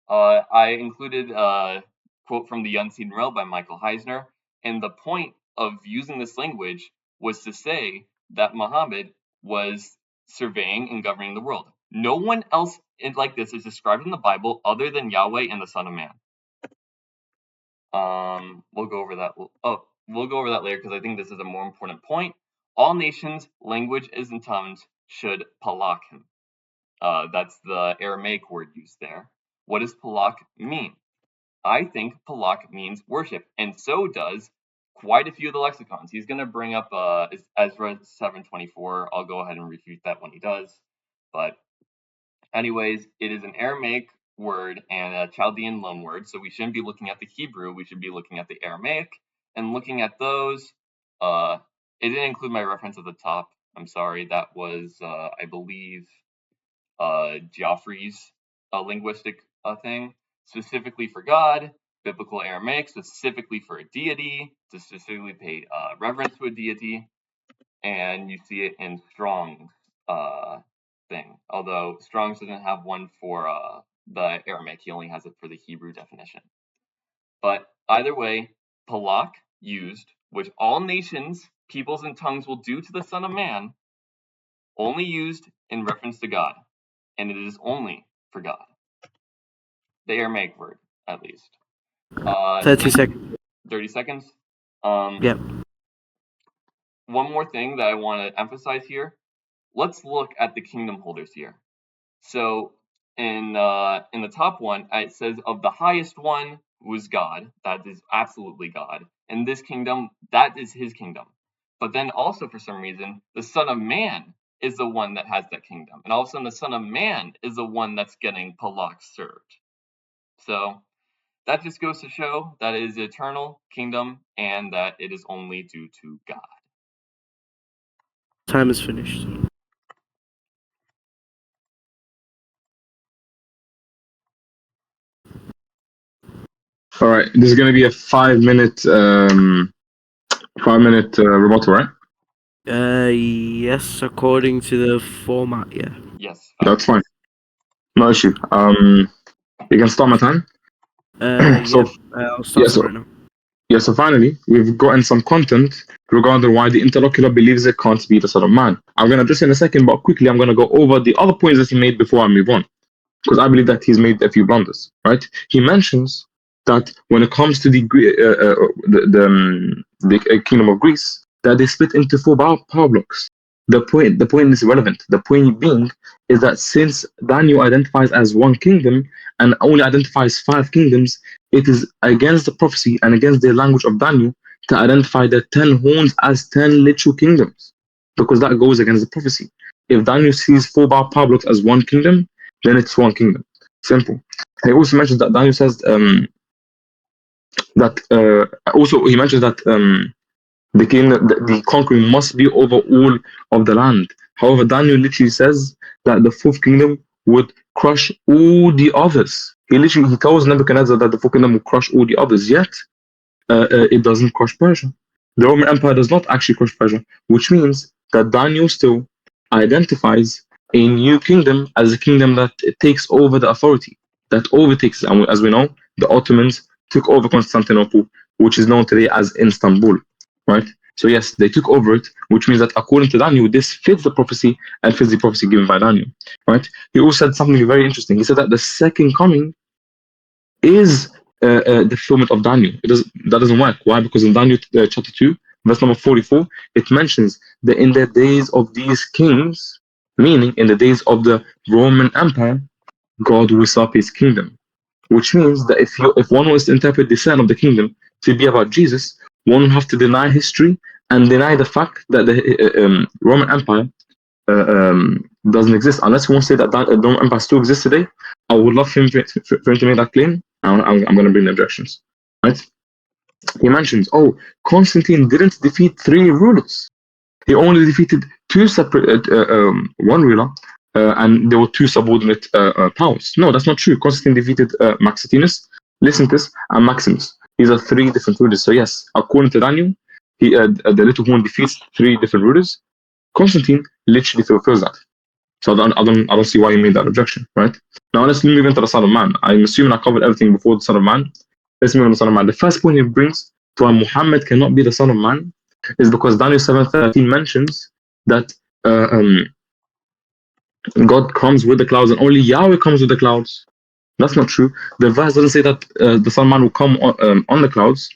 I included a quote from The Unseen Realm by Michael Heisner, and the point of using this language was to say that Muhammad was surveying and governing the world. No one else like this is described in the Bible other than Yahweh and the Son of Man. We'll go over that. We'll go over that later because I think this is a more important point. All nations, languages, and tongues should palak him. That's the Aramaic word used there. What does palak mean? I think palak means worship, and so does quite a few of the lexicons. He's going to bring up Ezra 7:24. I'll go ahead and refute that when he does. But anyways, it is an Aramaic word and a Chaldean loan word, so we shouldn't be looking at the Hebrew. We should be looking at the Aramaic. And looking at those, it didn't include my reference at the top. I'm sorry. That was, I believe, Geoffrey's linguistic thing, specifically for God, biblical Aramaic, specifically for a deity, to specifically pay reverence to a deity, and you see it in Strong's thing. Although Strong's doesn't have one for the Aramaic, he only has it for the Hebrew definition. But either way, palak used, which all nations, peoples, and tongues will do to the Son of Man, only used in reference to God. And it is only for God. The Aramaic word, at least. 30 seconds. 30 seconds. Yep. One more thing that I want to emphasize here. Let's look at the kingdom holders here. So in the top one, it says of the highest one was God. That is absolutely God. And this kingdom, that is his kingdom. But then also for some reason, the Son of Man is the one that has that kingdom. And all of a sudden the Son of Man is the one that's getting palak served. So that just goes to show that it is eternal kingdom and that it is only due to God. Time is finished. All right, this is going to be a 5-minute rebuttal, right? Yes, according to the format, yeah. Yes. That's fine. No issue. You can start my time. So, I'll start right now. Yeah, so finally, we've gotten some content regarding why the interlocutor believes it can't be the Son of Man. I'm going to address in a second, but quickly I'm going to go over the other points that he made before I move on, because I believe that he's made a few blunders, right? He mentions that when it comes to the kingdom of Greece, that they split into 4 power blocks. The point is irrelevant. The point being is that since Daniel identifies as one kingdom and only identifies 5 kingdoms, it is against the prophecy and against the language of Daniel to identify the 10 horns as 10 literal kingdoms, because that goes against the prophecy. If Daniel sees 4 power blocks as one kingdom, then it's one kingdom. Simple. He also mentions that Daniel says he mentions that the conquering must be over all of the land. However, Daniel literally says that the 4th kingdom would crush all the others. He tells Nebuchadnezzar that the 4th kingdom will crush all the others, yet it doesn't crush Persia. The Roman Empire does not actually crush Persia, which means that Daniel still identifies a new kingdom as a kingdom that takes over the authority, that overtakes it. And as we know, the Ottomans took over Constantinople, which is known today as Istanbul, right? So yes, they took over it, which means that according to Daniel, this fits the prophecy and fits the prophecy given by Daniel, right? He also said something very interesting. He said that the second coming is the fulfillment of Daniel. That doesn't work. Why? Because in Daniel chapter 2, verse number 44, it mentions that in the days of these kings, meaning in the days of the Roman Empire, God will set up his kingdom. Which means that if one was to interpret the descent of the kingdom to be about Jesus, one would have to deny history and deny the fact that the Roman Empire doesn't exist. Unless one say that the Roman Empire still exists today, I would love for him to make that claim. I'm going to bring the objections. Right? He mentions, oh, Constantine didn't defeat 3 rulers. He only defeated 2 separate, one ruler, and there were 2 subordinate powers. No, that's not true. Constantine defeated Maximinus, Lysimachus, and Maximus. These are 3 different rulers. So yes, according to Daniel, the little horn defeats 3 different rulers. Constantine literally fulfills that. So I don't see why you made that objection, right? Now let's move into the Son of Man. I'm assuming I covered everything before the Son of Man. Let's move on to the Son of Man. The first point he brings to why Muhammad cannot be the Son of Man is because Daniel 7:13 mentions that God comes with the clouds and only Yahweh comes with the clouds. That's not true. The verse doesn't say that the Son of Man will come on the clouds.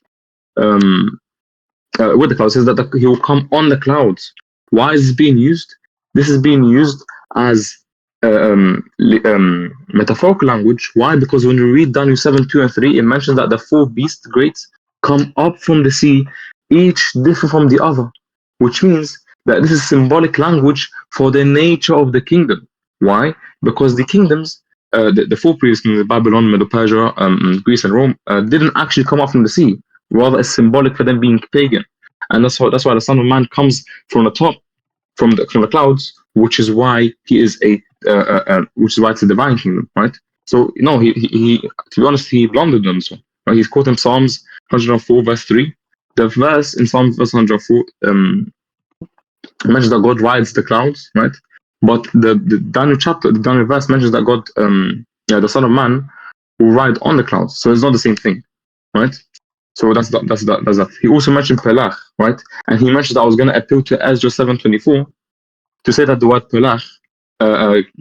With the clouds, it says that he will come on the clouds. Why is this being used? This is being used as metaphorical language. Why? Because when you read Daniel 7:2 and 3, it mentions that the 4 beasts greats come up from the sea, each different from the other, which means that this is symbolic language for the nature of the kingdom. Why? Because the kingdoms, the 4 priests in Babylon, Medo-Persia, Greece, and Rome, didn't actually come up from the sea. Rather, it's symbolic for them being pagan, and that's why the Son of Man comes from the top, from the clouds, which is why he is which is why it's a divine kingdom, right? So no, he to be honest, he blundered on this one. Right? He's quoting Psalms 104 verse 3. The verse in Psalms verse 104 mentions that God rides the clouds, right? But the Daniel verse mentions that God, the Son of Man, will ride on the clouds. So it's not the same thing, right? So that's that. He also mentioned Pelach, right? And he mentioned that I was going to appeal to Ezra 7:24 to say that the word Pelach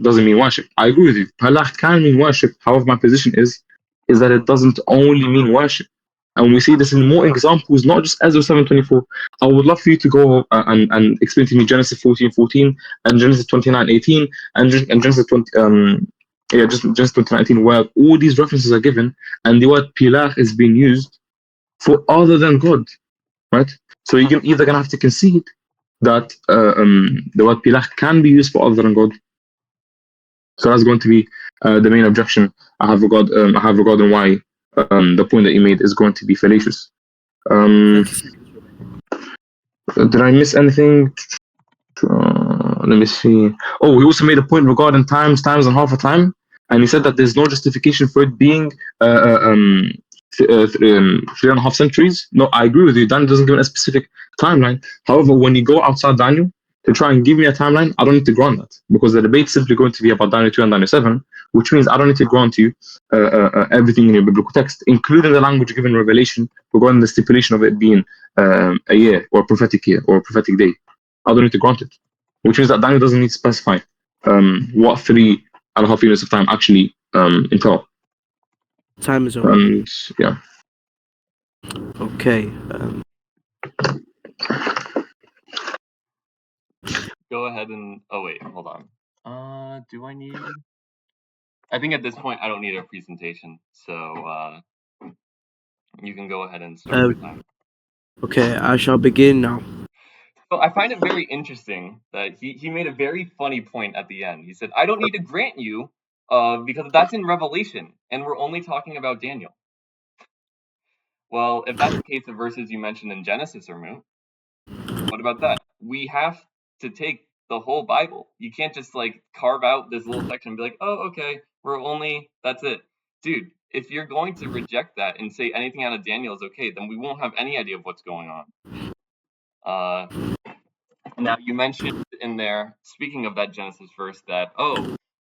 doesn't mean worship. I agree with you. Pelach can mean worship. However, my position is that it doesn't only mean worship. And we see this in more examples, not just Ezra 7:24. I would love for you to go and explain to me Genesis 14:14 and Genesis 29:18 and Genesis 20 just Genesis 20:19, where all these references are given and the word Pelach is being used for other than God, right? So you're either gonna have to concede that the word Pelach can be used for other than God. So that's going to be the main objection I have regarding why the point that you made is going to be fallacious. Did I miss anything? Let me see. Oh, he also made a point regarding times, and half a time, and he said that there's no justification for it being 3.5 centuries. No, I agree with you. Daniel doesn't give a specific timeline. However, when you go outside Daniel to try and give me a timeline, I don't need to grant that, because the debate's simply going to be about Daniel 2 and Daniel 7, which means I don't need to grant you everything in your biblical text, including the language given in Revelation regarding the stipulation of it being a year or a prophetic year or a prophetic day. I don't need to grant it, which means that Daniel doesn't need to specify what 3.5 units of time actually entail. Time is over. And yeah. Okay. Go ahead and oh wait, hold on. Do I need? I think at this point I don't need a presentation, so you can go ahead and start the time. Okay, I shall begin now. So I find it very interesting that he made a very funny point at the end. He said, "I don't need to grant you, because that's in Revelation, and we're only talking about Daniel." Well, if that's the case, the verses you mentioned in Genesis are moot. What about that? We have to take the whole Bible. You can't just like carve out this little section and be like, "Oh, okay, that's it." Dude, if you're going to reject that and say anything out of Daniel is okay, then we won't have any idea of what's going on. Now, you mentioned in there, speaking of that Genesis verse, that,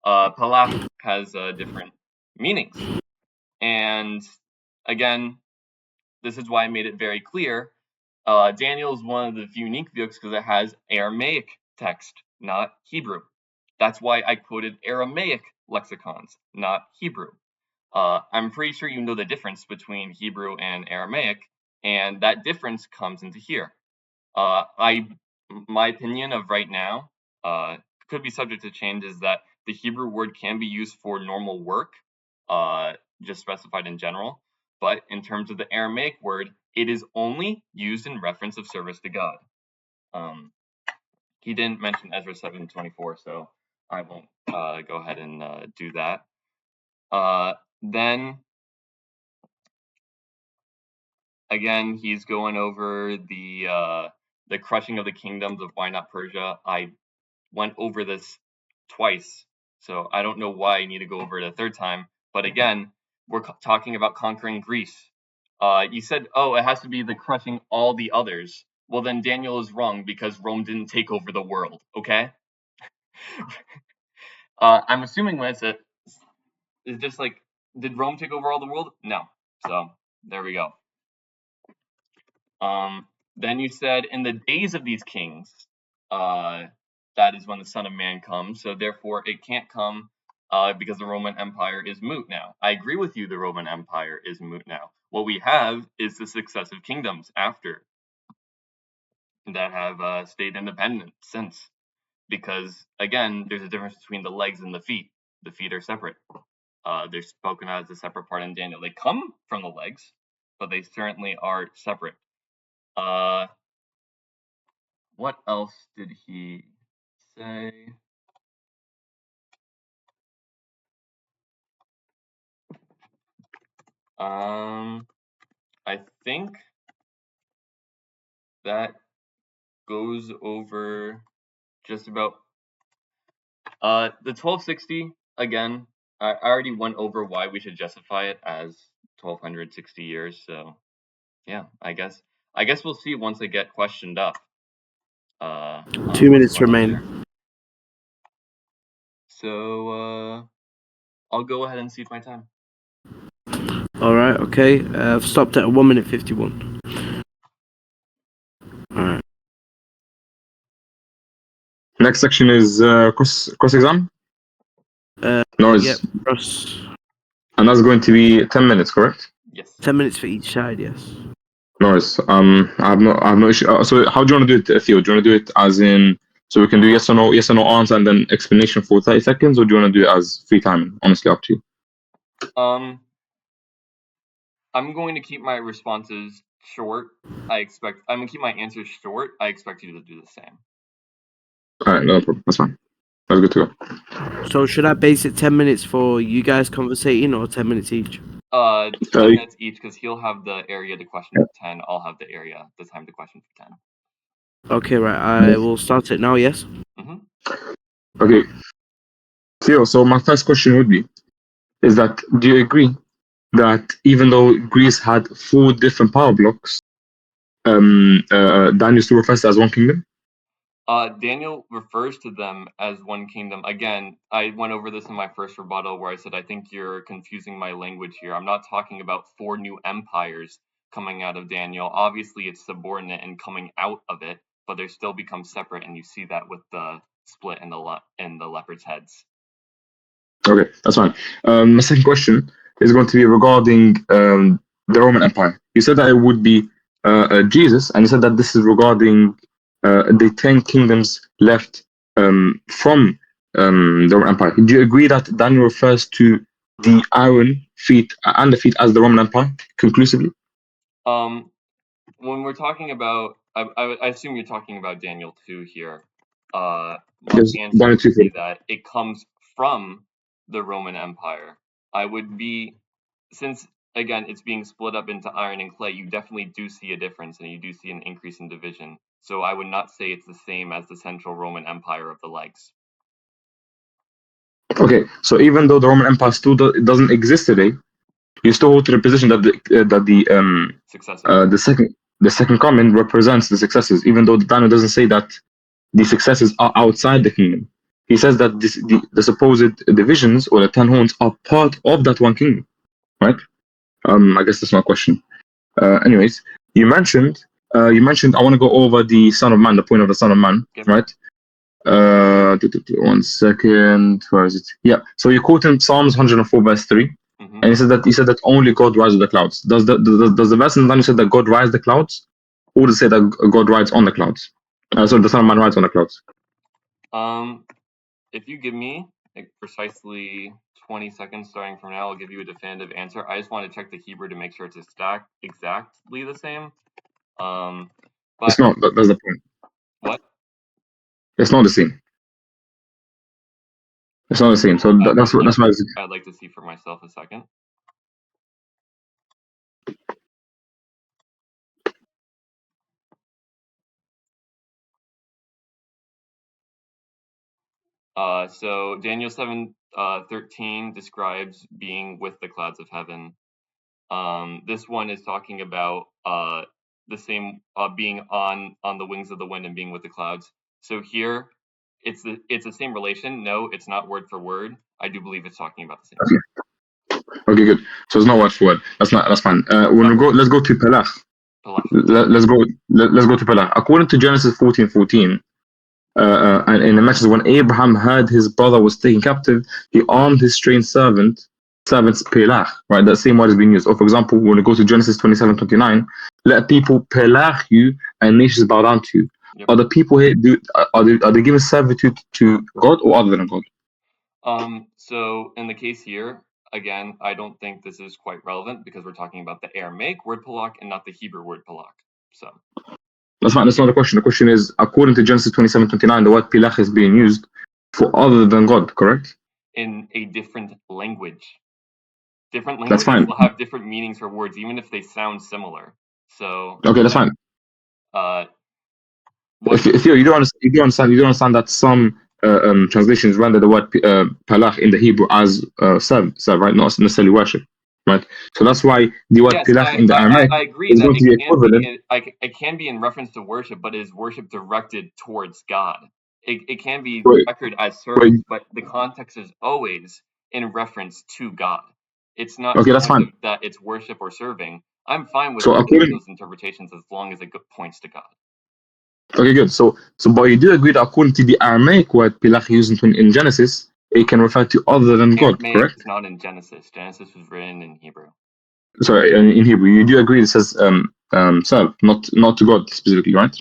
Palach has different meanings. And again, this is why I made it very clear. Daniel is one of the few unique books because it has Aramaic text, not Hebrew. That's why I quoted Aramaic lexicons, not Hebrew. I'm pretty sure you know the difference between Hebrew and Aramaic, and that difference comes into here. My opinion of right now, could be subject to change is that the Hebrew word can be used for normal work, just specified in general. But in terms of the Aramaic word, it is only used in reference of service to God. He didn't mention Ezra 7:24, so I won't go ahead and do that. Then again, he's going over the crushing of the kingdoms of why not Persia. I went over this twice, so I don't know why I need to go over it a third time. But again, we're talking about conquering Greece. You said, oh, it has to be the crushing all the others. Well, then Daniel is wrong because Rome didn't take over the world, okay? I'm assuming when it's just like, did Rome take over all the world? No. So there we go. Then you said, in the days of these kings, that is when the Son of Man comes. So therefore, it can't come because the Roman Empire is moot now. I agree with you. The Roman Empire is moot now. What we have is the successive kingdoms after that have stayed independent since. Because again, there's a difference between the legs and the feet. The feet are separate. They're spoken as a separate part in Daniel. They come from the legs, but they certainly are separate. What else did he say? I think that goes over just about the 1260 again. I already went over why we should justify it as 1260 years. So yeah, I guess we'll see once I get questioned up. 2 minutes remain. So I'll go ahead and cede my time. All right. Okay. I've stopped at 1 minute 51. All right. Next section is cross exam. No, Yep. Cross. And that's going to be 10 minutes, correct? Yes. 10 minutes for each side. Yes. No worries. I have no issue. So how do you want to do it, Theo? Do you want to do it as in, so we can do yes or no answer and then explanation for 30 seconds, or do you want to do it as free time? Honestly, up to you. I'm going to keep my responses short. I'm going to keep my answers short. I expect you to do the same. All right, no problem. That's fine. That's good to go. So should I base it 10 minutes for you guys conversating or 10 minutes each? 10 minutes each, because he'll have the area to question for 10. I'll have the time to question for 10. Okay, right. I will start it now, yes? Okay. Theo, so my first question would be, is that, do you agree that even though Greece had 4 different power blocks, Daniel still refers to as one kingdom? Daniel refers to them as one kingdom. Again, I went over this in my first rebuttal where I said, I think you're confusing my language here. I'm not talking about 4 new empires coming out of Daniel. Obviously, it's subordinate and coming out of it, but they still become separate, and you see that with the split in the leopard's heads. Okay, that's fine. My second question is going to be regarding the Roman Empire. You said that it would be Jesus, and you said that this is regarding the 10 kingdoms left from the Roman Empire. Do you agree that Daniel refers to the iron feet and the feet as the Roman Empire conclusively? When we're talking about, I assume you're talking about Daniel 2 here. My Yes, answer would be that it comes from the Roman Empire. I would be, since again it's being split up into iron and clay, you definitely do see a difference, and you do see an increase in division. So I would not say it's the same as the Central Roman Empire of the legs. Okay, so even though the Roman Empire still doesn't exist today, you still hold to the position that the second coming represents the successors, even though Daniel doesn't say that the successors are outside the kingdom. He says that the supposed divisions or the 10 horns are part of that one kingdom, right? I guess that's my question. Anyways, you mentioned I want to go over the Son of Man, the point of the Son of Man, right? 1 second. Where is it? Yeah. So you quote in Psalms 104 verse 3, and he said that only God rides the clouds. Does the verse in Daniel say that God rides the clouds, or does it say that God rides on the clouds? So the Son of Man rides on the clouds. If you give me like precisely 20 seconds starting from now, I'll give you a definitive answer. I just want to check the Hebrew to make sure it's exactly the same. But It's not. That's the point. what? It's not the same. It's not the same. So that's why. I'd like to see for myself a second. So Daniel 7:13 describes being with the clouds of heaven. This one is talking about the same being on the wings of the wind and being with the clouds. So here, it's the same relation. No, it's not word for word. I do believe it's talking about the same. Okay, good. So it's not word for word. That's fine. Let's go to Pelach. Pelach. Let's go to Pelach. According to Genesis 14:14, and it mentions when Abraham heard his brother was taken captive, he armed his trained servants Pelach. Right, that same word is being used. Or for example, when we go to Genesis 27:29, let people Pelach you and nations bow down to you. Yep. Are the people here are they given servitude to God or other than God? So in the case here, again, I don't think this is quite relevant because we're talking about the Aramaic word palak and not the Hebrew word palak. So that's not the question. The question is, according to Genesis 27:29, the word pilach is being used for other than God, correct? In a different language. Different languages will have different meanings for words, even if they sound similar. So okay, that's fine. Theo, you don't understand that some translations render the word palach in the Hebrew as serve, right? Not necessarily worship, right? So that's why the word pilach in the Aramaic I agree is that going to be equivalent. It can be in reference to worship, but is worship directed towards God? It can be referred as service, but the context is always in reference to God. It's not okay. That's fine. That it's worship or serving. I'm fine with those interpretations as long as it points to God. Okay, good. So but you do agree that according to the Aramaic word pilach used in Genesis, it can refer to other than God, correct? It's not in Genesis. Genesis was written in Hebrew. Sorry, in Hebrew, you do agree it says serve, not to God specifically, right?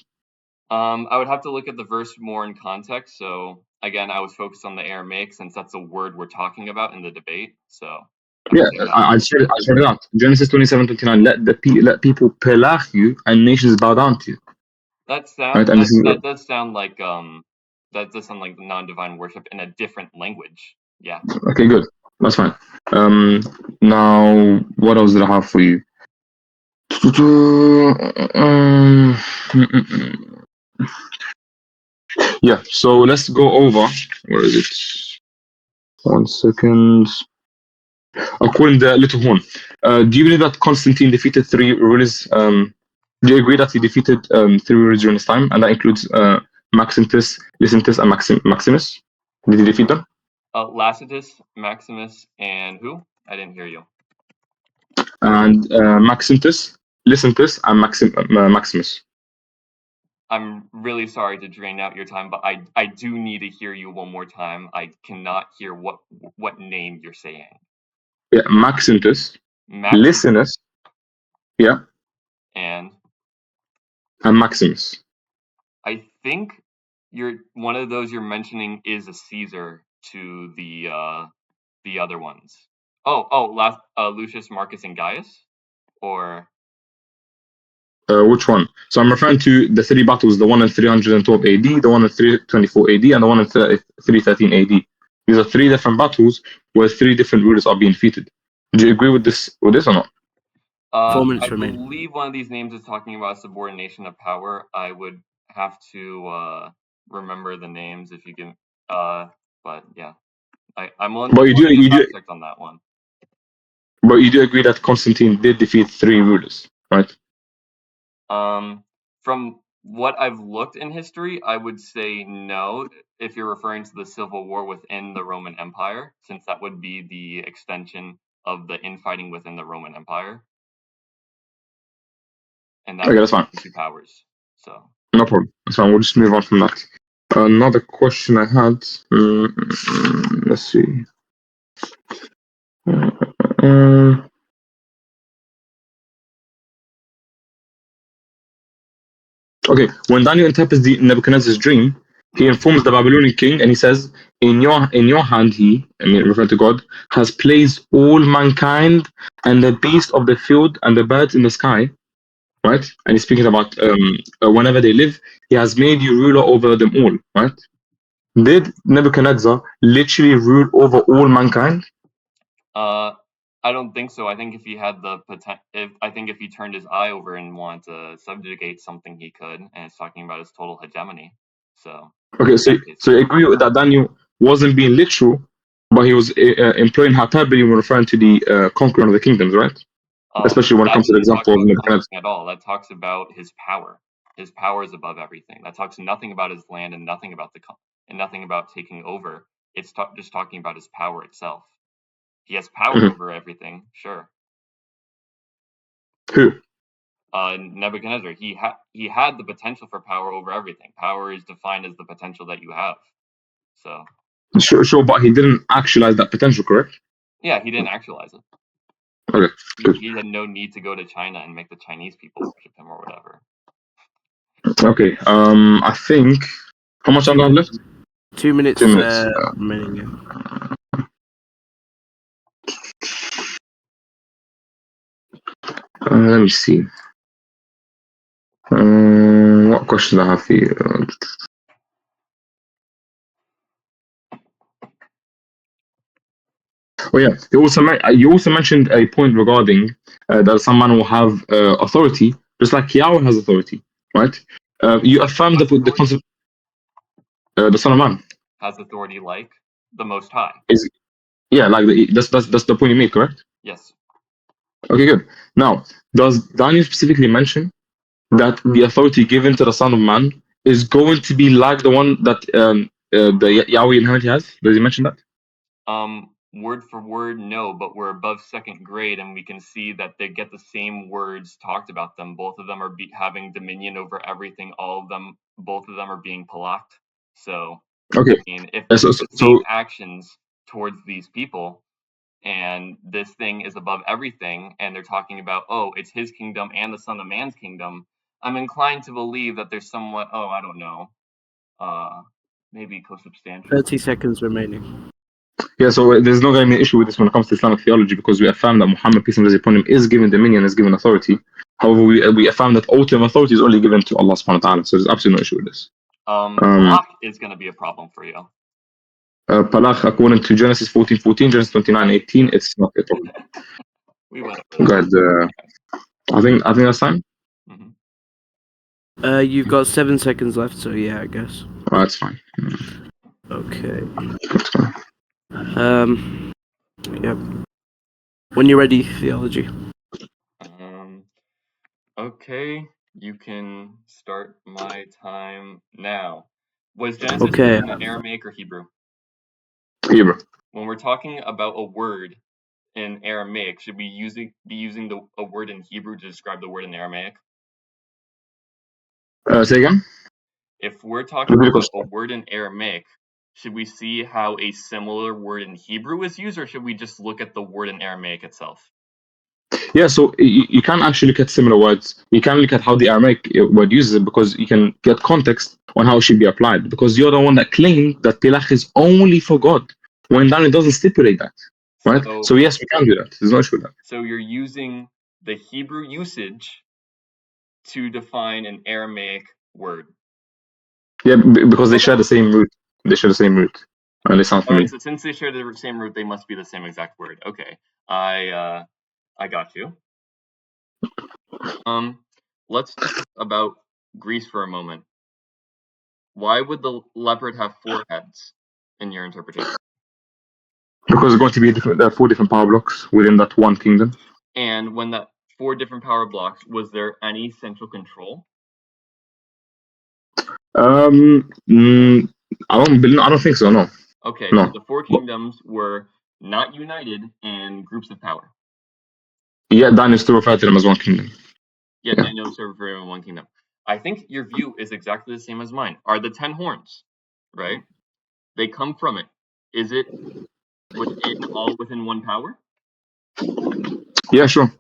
I would have to look at the verse more in context. So again, I was focused on the Aramaic since that's the word we're talking about in the debate. So yeah, I share it out. Genesis 27:29. Let people pelach you and nations bow down to you. That sounds. Right? That does sound like non-divine worship in a different language. Yeah. Okay, good. That's fine. Now, what else did I have for you? Yeah, so let's go over. Where is it? 1 second. According to Little Horn, do you believe that Constantine defeated three rulers? Do you agree that he defeated three rulers during his time, and that includes Maximus, Lysimachus, and Maximus? Did he defeat them? Lacetus, Maximus, and who? I didn't hear you. And Maximus, Lysimachus, and Maximus. I'm really sorry to drain out your time, but I do need to hear you one more time. I cannot hear what name you're saying. Yeah, Maximus, Lysimachus, yeah, and Maximus. I think one of those you're mentioning is a Caesar to the other ones. Lucius, Marcus, and Gaius, or which one? So I'm referring to the three battles: the one in 312 AD, the one in 324 AD, and the one in 313 AD. These are three different battles where three different rulers are being defeated. Do you agree with this or not? I believe one of these names is talking about subordination of power. I would have to remember the names if you can. But yeah, I'm willing to check on that one. But you do agree that Constantine did defeat three rulers, right? From what I've looked in history, I would say no, if you're referring to the civil war within the Roman Empire, since that would be the extension of the infighting within the Roman Empire. And that's fine. Two powers. So no problem. That's fine. We'll just move on from that. Another question I had. Let's see. Okay, when Daniel interprets the Nebuchadnezzar's dream, he informs the Babylonian king, and he says, in your hand, I mean, referring to God, has placed all mankind and the beasts of the field and the birds in the sky, right? And he's speaking about whenever they live, he has made you ruler over them all, right? Did Nebuchadnezzar literally rule over all mankind? I don't think so. I think if he had the if he turned his eye over and wanted to subjugate something, he could. And it's talking about his total hegemony. So Okay, so that case, so you agree with that Daniel wasn't being literal, but he was employing hyperbole when referring to the conquering of the kingdoms, right? Especially when it that comes to the doesn't talk example of about Nebuchadnezzar. conquering at all. That talks about his power. His power is above everything. That talks nothing about his land and nothing about and nothing about taking over. It's just talking about his power itself. He has power Mhm. over everything, sure. Who? Nebuchadnezzar, he had the potential for power over everything. Power is defined as the potential that you have. So Sure, but he didn't actualize that potential, correct? yeah, he didn't actualize it. Okay, good. He had no need to go to China and make the Chinese people worship him or whatever. Okay, I think how much time do I have left? 2 minutes. 2 minutes. Remaining. Yeah. Let me see. What questions I have for you? Oh yeah, you also mentioned a point regarding that some man will have authority, just like Yahweh has authority, right? You affirm the concept. The Son of Man Has authority like the Most High. is like that's the point you made, correct? Yes. Okay, good. Now, does Daniel specifically mention that the authority given to the Son of Man is going to be like the one that the Yahweh inherently has? Does he mention that? Word for word, no, but we're above second grade, and we can see that they get the same words talked about them. Both of them are having dominion over everything. Both of them are being palaked. So, Okay. I mean, if they So, do so, the same so actions towards these people, and this thing is above everything, and they're talking about, oh, it's his kingdom and the Son of Man's kingdom, I'm inclined to believe that there's somewhat, I don't know, maybe co-substantial. 30 seconds remaining. yeah, so there's no going to be an issue with this when it comes to Islamic theology because we affirm that Muhammad, peace and blessings upon him, is given dominion, is given authority. However, we affirm that ultimate authority is only given to Allah subhanahu wa ta'ala. So there's absolutely no issue with this. Palak is going to be a problem for you. Palach, according to Genesis 14:14, Genesis 29:18, it's not a problem. We went over Go ahead. I think that's time. You've got 7 seconds left, so yeah, I guess. Oh, that's fine. Okay. That's fine. Yep. When you're ready, Theology. Okay, you can start my time now. Was Genesis Okay. in Aramaic or Hebrew? Hebrew. When we're talking about a word in Aramaic, should we be using a word in Hebrew to describe the word in Aramaic? Say again? If we're talking about a word in Aramaic, should we see how a similar word in Hebrew is used, or should we just look at the word in Aramaic itself? Yeah, so you can actually look at similar words. You can look at how the Aramaic word uses it because you can get context on how it should be applied. Because you're the one that claimed that Pilach is only for God when Daniel doesn't stipulate that. Right? So yes, we can do that. There's no issue with that. So you're using the Hebrew usage to define an Aramaic word. Yeah, because they share the same root. They share the same root. And they sound familiar. Alright, so since they share the same root, they must be the same exact word. Okay. I got you. Let's talk about Greece for a moment. Why would the leopard have 4 heads in your interpretation? Because there's going to be there are 4 different power blocks within that one kingdom. And when that 4 different power blocks, was there any central control? I don't think so. No. Okay, No. so the 4 kingdoms were not united in groups of power. Yeah, Daniel still referred to them as one kingdom. Yeah, Daniel served for one kingdom. I think your view is exactly the same as mine. Are the 10 horns, right? They come from it. Is it all within one power? Yeah, sure.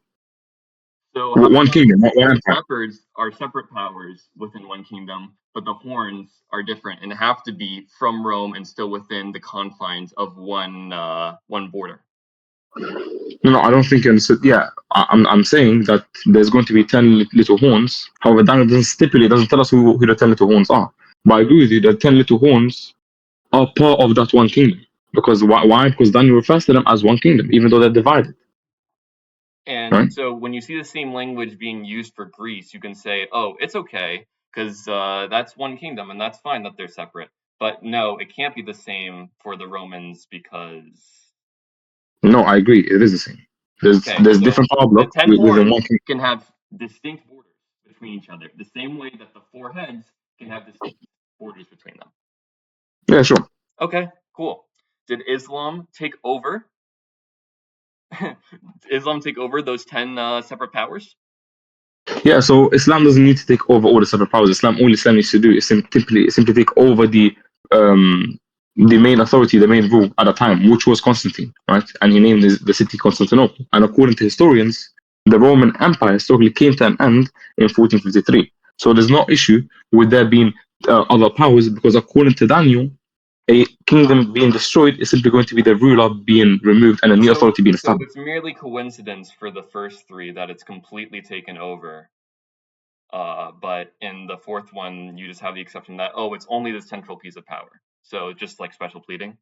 So how One about kingdom, one empire. shepherds are separate powers within one kingdom, but the horns are different and have to be from Rome and still within the confines of one border. No, I don't think. Yeah, I'm saying that there's going to be 10 little horns. However, Daniel doesn't stipulate, doesn't tell us who the 10 little horns are. But I agree with you. The 10 little horns are part of that one kingdom. Because why? Because Daniel refers to them as one kingdom, even though they're divided. And Right? so when you see the same language being used for Greece, you can say, oh, it's okay, because that's one kingdom, and that's fine that they're separate. But no, it can't be the same for the Romans because... No, I agree. It is the same. There's so different power the blocks 10 within one horns kingdom. can have distinct borders between each other, the same way that the 4 heads can have distinct borders between them. Yeah, sure. Okay, cool. Did Islam take over? Islam take over those 10 separate powers? Yeah, so Islam doesn't need to take over all the separate powers. All Islam needs to do is simply take over the main authority, the main rule at the time, which was Constantine, right? And he named the city Constantinople. And according to historians, the Roman Empire historically came to an end in 1453. So there's no issue with there being other powers because according to Daniel, a kingdom being destroyed is simply going to be the ruler being removed and a new authority being So established. it's merely coincidence for the first 3 that it's completely taken over. But in the 4th one, you just have the exception that, oh, it's only this central piece of power. So just like special pleading.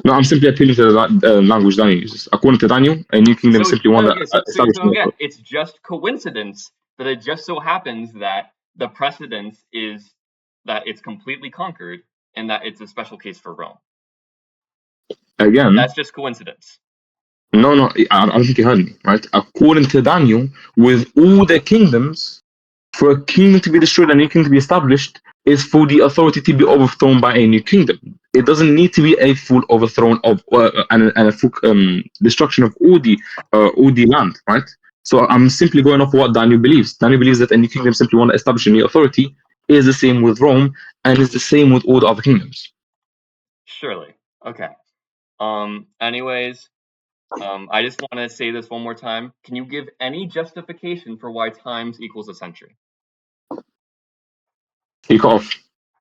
No, I'm simply appealing to the language Daniel uses. According to Daniel, a new kingdom is simply one that established. So again, it's just coincidence that it just so happens that the precedence is that it's completely conquered and that it's a special case for Rome. Again, that's just coincidence. No, I don't think you heard me, right? According to Daniel, with all the kingdoms, for a kingdom to be destroyed and a new kingdom to be established, is for the authority to be overthrown by a new kingdom. It doesn't need to be a full overthrown of and a full destruction of all the land, right? So I'm simply going off what Daniel believes. Daniel believes that a new kingdom simply want to establish a new authority is the same with Rome and is the same with all the other kingdoms. Surely. Okay. Anyways, I just want to say this one more time. Can you give any justification for why times equals a century? He cut off.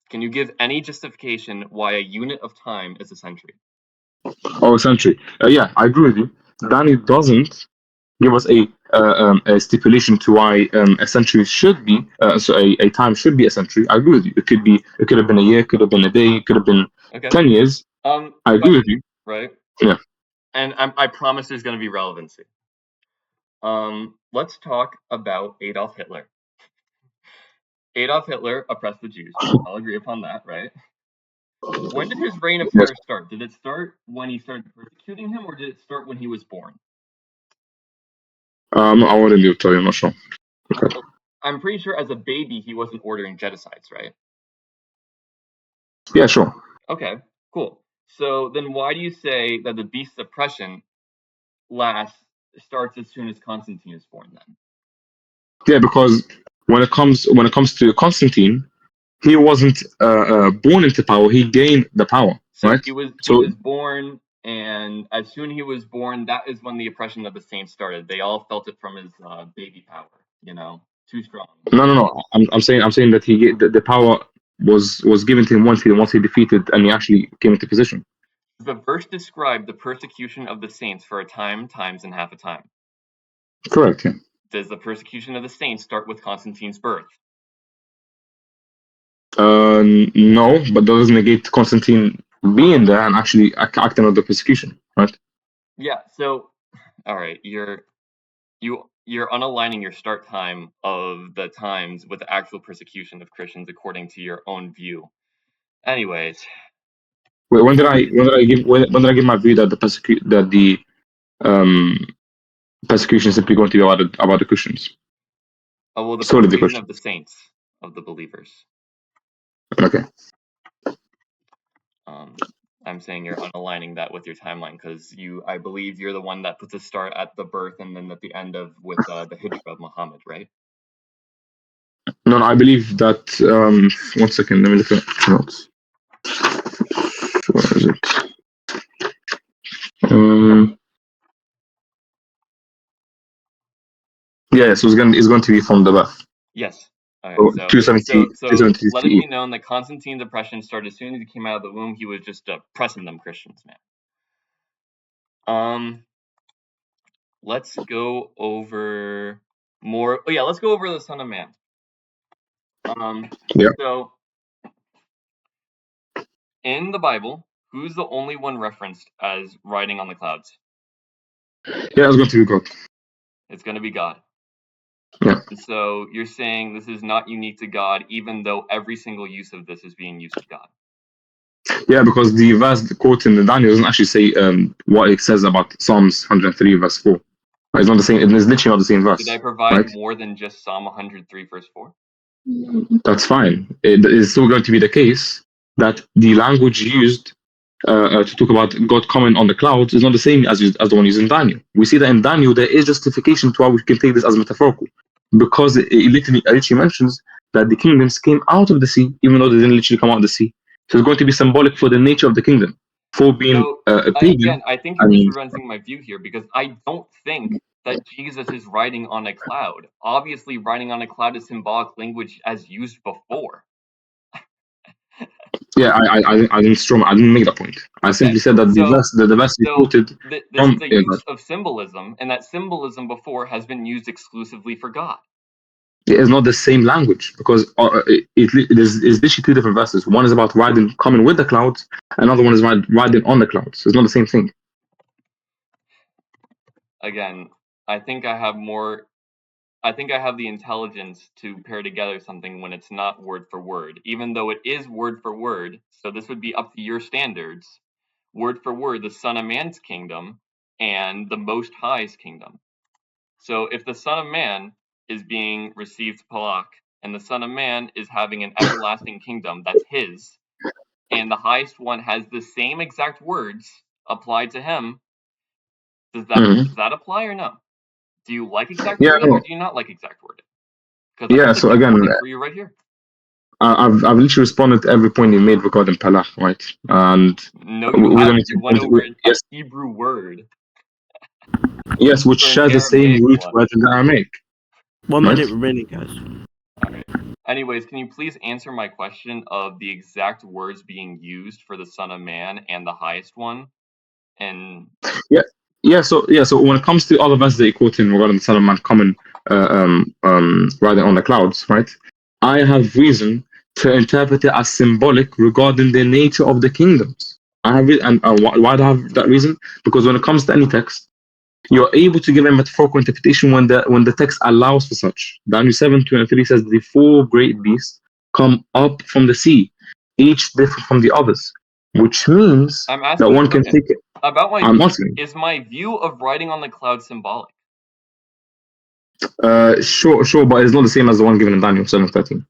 Can you give any justification why a unit of time is a century? Oh, a century. Yeah, I agree with you. Daniel doesn't give us a stipulation to why a century should be so a time should be a century. I agree with you. It could have been a year, could have been a day, it could have been 10 years. I agree with you. Right? Yeah. And I promise there's going to be relevancy. Let's talk about Adolf Hitler. Adolf Hitler oppressed the Jews. I'll agree upon that, right? When did his reign of terror start? Did it start when he started persecuting him, or did it start when he was born? I wouldn't be able to tell you. I'm not sure. Okay. I'm pretty sure as a baby he wasn't ordering genocides, right? Yeah, sure. Okay, cool. So then why do you say that the beast oppression starts as soon as Constantine is born then? Yeah, because when it comes to Constantine, he wasn't born into power. He gained the power, so right? He was born, and as soon as he was born, that is when the oppression of the saints started. They all felt it from his baby power, too strong. No. I'm saying that the power was given to him once he defeated and he actually came into position. The verse described the persecution of the saints for a time, times, and half a time. Correct. Yeah. Does the persecution of the saints start with Constantine's birth? No, but that doesn't negate Constantine being there and actually acting out the persecution, right? Yeah. So, all right, you're unaligning your start time of the times with the actual persecution of Christians according to your own view. Anyways. Wait, when did I give my view that the persecution is simply going to be about the Christians? Oh, well, the persecution of the saints, of the believers. Okay. I'm saying you're unaligning that with your timeline because I believe you're the one that puts a start at the birth and then at the end with the hijrah of Muhammad, right? No, I believe that. 1 second, let me look at notes. Where is it? Yeah, so it's going to be from the birth. Yes. Okay, So so 270, so 270 let it CE. be known that Constantine's oppression started as soon as he came out of the womb. He was just oppressing them Christians, man. Let's go over more. Oh yeah, let's go over the Son of Man. Yeah. So in the Bible, who's the only one referenced as riding on the clouds? Yeah, it's going to be God. It's going to be God. Yeah. And so you're saying this is not unique to God, even though every single use of this is being used of God. Yeah, because the verse quote in the Daniel doesn't actually say what it says about Psalms 103 verse 4. It's not the same. It is literally not the same verse. Did I provide right? more than just Psalm 103 verse 4? That's fine. It is still going to be the case that the language used to talk about God coming on the clouds is not the same as the one used in Daniel. We see that in Daniel there is justification to why we can take this as metaphorical, because it literally mentions that the kingdoms came out of the sea, even though they didn't literally come out of the sea. So it's going to be symbolic for the nature of the kingdom, for being So a pagan. again, I think you're misrepresenting my view here, because I don't think that Jesus is riding on a cloud. Obviously, riding on a cloud is symbolic language as used before. Yeah, I didn't make that point. I simply said that the verse you quoted This from is a use of symbolism, and that symbolism before has been used exclusively for God. it is not the same language, because it is literally two different verses. One is about riding, coming with the clouds. Another one is riding on the clouds. It's not the same thing. Again, I think I have the intelligence to pair together something when it's not word for word, even though it is word for word. So this would be up to your standards. Word for word, the Son of Man's kingdom and the Most High's kingdom. So if the Son of Man is being received palak, and the Son of Man is having an everlasting kingdom that's his, and the highest one has the same exact words applied to him, does that apply or no? Do you like exact wording, or do you not like exact wording? Because I So again, wording for you right here. I've literally responded to every point you made regarding palach, right? And no, you we don't haven't. need to You went over a yes, Hebrew word. yes, which For an shares the same Aramaic root one. word in Aramaic. 1 minute remaining, guys. All right. Anyways, can you please answer my question of the exact words being used for the Son of Man and the highest one? And So when it comes to all the verses that you quote in regarding the Son of Man coming riding on the clouds, right? I have reason to interpret it as symbolic regarding the nature of the kingdoms. I have it, and why do I have that reason? Because when it comes to any text, you're able to give a metaphorical interpretation when the text allows for such. Daniel 7:23 says the four great beasts come up from the sea, each different from the others, which means I'm that asking one can take it. about my I'm view. asking. Is my view of riding on the cloud symbolic? Sure, but it's not the same as the one given in Daniel 7:13.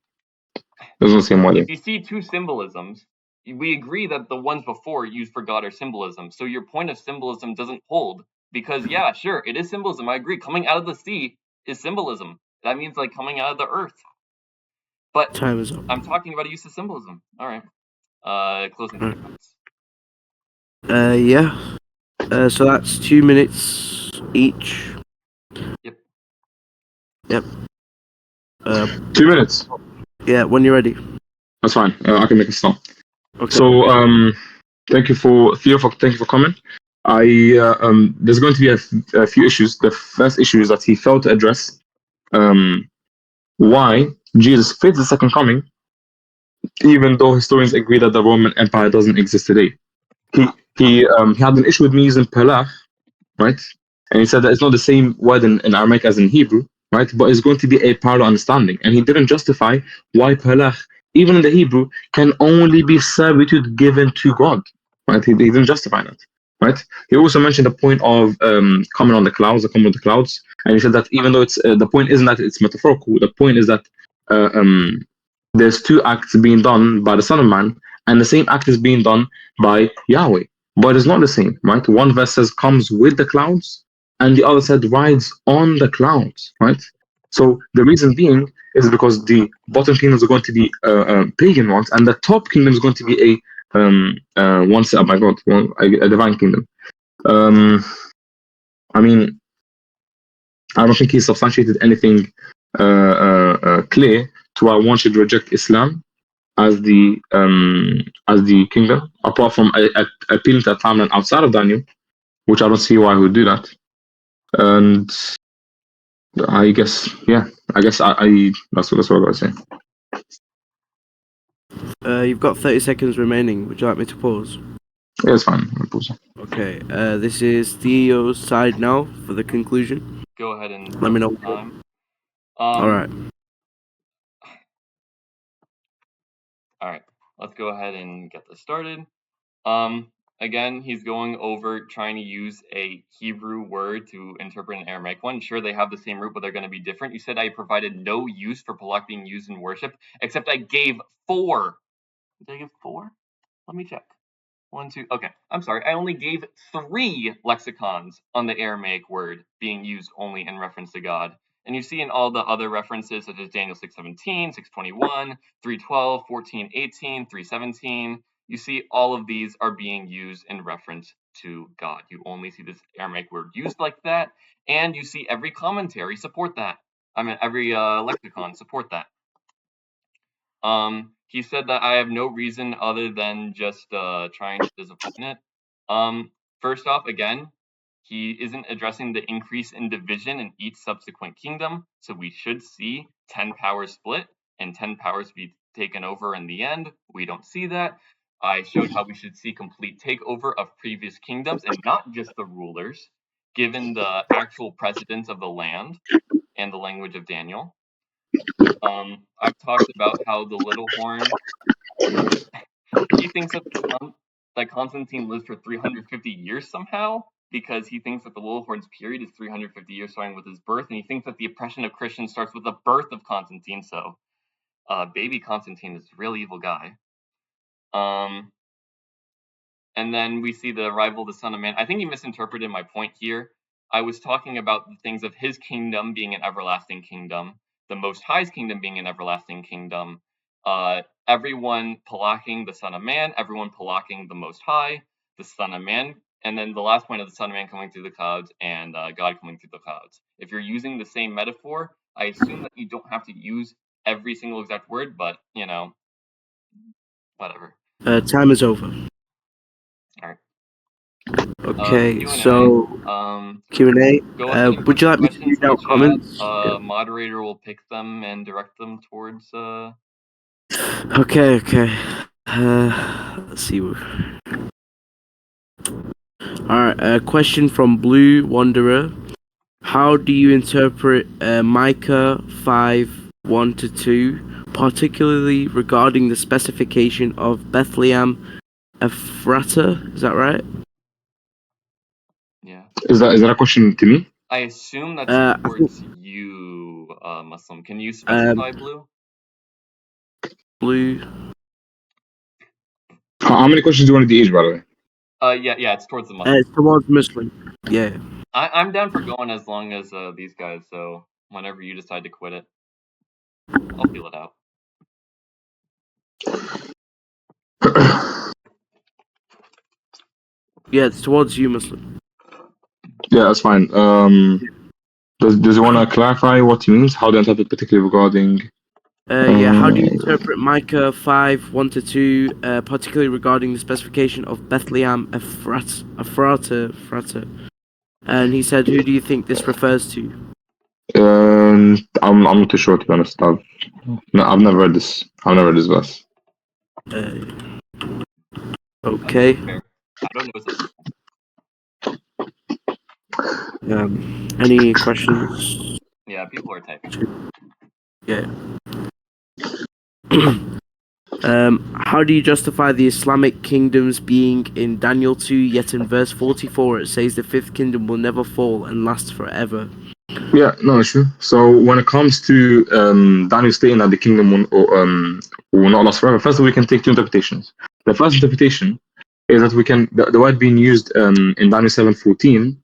There's no same wording. If you see two symbolisms, we agree that the ones before used for God are symbolism. So your point of symbolism doesn't hold, because yeah, sure, it is symbolism. I agree. Coming out of the sea is symbolism. That means like coming out of the earth. But time is up. I'm talking about a use of symbolism. All right. Closing statements. Yeah. So that's 2 minutes each. Yep. 2 minutes. Yeah, when you're ready. That's fine. I can make a stop. Okay. So thank you for Theo thank you for coming. There's going to be a few issues. The first issue is that he failed to address why Jesus faces the second coming, even though historians agree that the Roman Empire doesn't exist today. He had an issue with me using Pelach, right? And he said that it's not the same word in Aramaic as in Hebrew, right? But it's going to be a parallel understanding. And he didn't justify why Pelach, even in the Hebrew, can only be servitude given to God, right? He didn't justify that, right? He also mentioned the point of coming on the clouds, the coming of the clouds. And he said that even though it's the point isn't that it's metaphorical, the point is that there's two acts being done by the Son of Man, and the same act is being done by Yahweh. But it's not the same, right? One verse says comes with the clouds, and the other said rides on the clouds, right? So the reason being is because the bottom kingdoms are going to be pagan ones, and the top kingdom is going to be one set up by God, a divine kingdom. I mean, I don't think he substantiated anything clear to why one should reject Islam as the kingdom, apart from appealing to a timeline outside of Daniel, which I don't see why he would do that. And I guess, yeah, I that's what I gotta say. You've got 30 seconds remaining. Would you like me to pause? Yeah, it's fine. I'll pause. Okay. This is Theo's side now for the conclusion. Go ahead and Let me know. time. All right. All right. Let's go ahead and get this started. Again, he's going over trying to use a Hebrew word to interpret an Aramaic one. Sure, they have the same root, but they're going to be different. You said I provided no use for Palak being used in worship, except I gave 4. Did I give 4? Let me check. 1, 2. Okay, I'm sorry. I only gave 3 lexicons on the Aramaic word being used only in reference to God. And you see in all the other references, such as Daniel 6:17, 6:21, 3:12, 14:18, 3:17, you see all of these are being used in reference to God. You only see this Aramaic word used like that, and you see every commentary support that. I mean, every lexicon support that. He said that I have no reason other than just trying to disappoint it. First off, again, he isn't addressing the increase in division in each subsequent kingdom, so we should see 10 powers split and 10 powers be taken over in the end. We don't see that. I showed how we should see complete takeover of previous kingdoms and not just the rulers, given the actual precedence of the land and the language of Daniel. I've talked about how the little horn, he thinks that Constantine lived for 350 years somehow, because he thinks that the little horn's period is 350 years starting with his birth, and he thinks that the oppression of Christians starts with the birth of Constantine, so baby Constantine is a real evil guy. And then we see the arrival of the Son of Man. I think he misinterpreted my point here. I was talking about the things of his kingdom being an everlasting kingdom, the Most High's kingdom being an everlasting kingdom, everyone palacking the Son of Man, everyone palacking the Most High, the Son of Man, and then the last point of the Son of Man coming through the clouds and God coming through the clouds. If you're using the same metaphor, I assume that you don't have to use every single exact word, but, you know, whatever. Time is over. All right. Okay, Q&A. so Q&A. Go ahead and Would you like me to questions read out in the comments? chat. Moderator will pick them and direct them towards. Okay. Let's see. All right. A question from Blue Wanderer. How do you interpret Micah 5:1-2, particularly regarding the specification of Bethlehem Ephrata? Is that right? Yeah. Is that a question to me? I assume that's towards you, Muslim. Can you specify, Blue? Blue. How many questions do you want to each, by the way? Yeah, it's towards the Muslim. It's towards Muslim. Yeah. I'm down for going as long as these guys. So whenever you decide to quit it, I'll feel it out. Yeah, it's towards you, Muslim. Yeah, that's fine. Does he want to clarify what he means? How to interpret particularly regarding? Yeah, how do you interpret Micah 5:1-2, particularly regarding the specification of Bethlehem Ephrata? And he said, who do you think this refers to? I'm not too sure, to be honest. I've never read this. I've never read this verse. Okay. I don't Any know. questions? Yeah, people are typing. Yeah. How do you justify the Islamic kingdoms being in Daniel 2, yet in verse 44 it says the fifth kingdom will never fall and last forever? Yeah, no issue. So when it comes to Daniel stating that the kingdom will not last forever, first of all, we can take two interpretations. The first interpretation is that we can the word being used in Daniel 7:14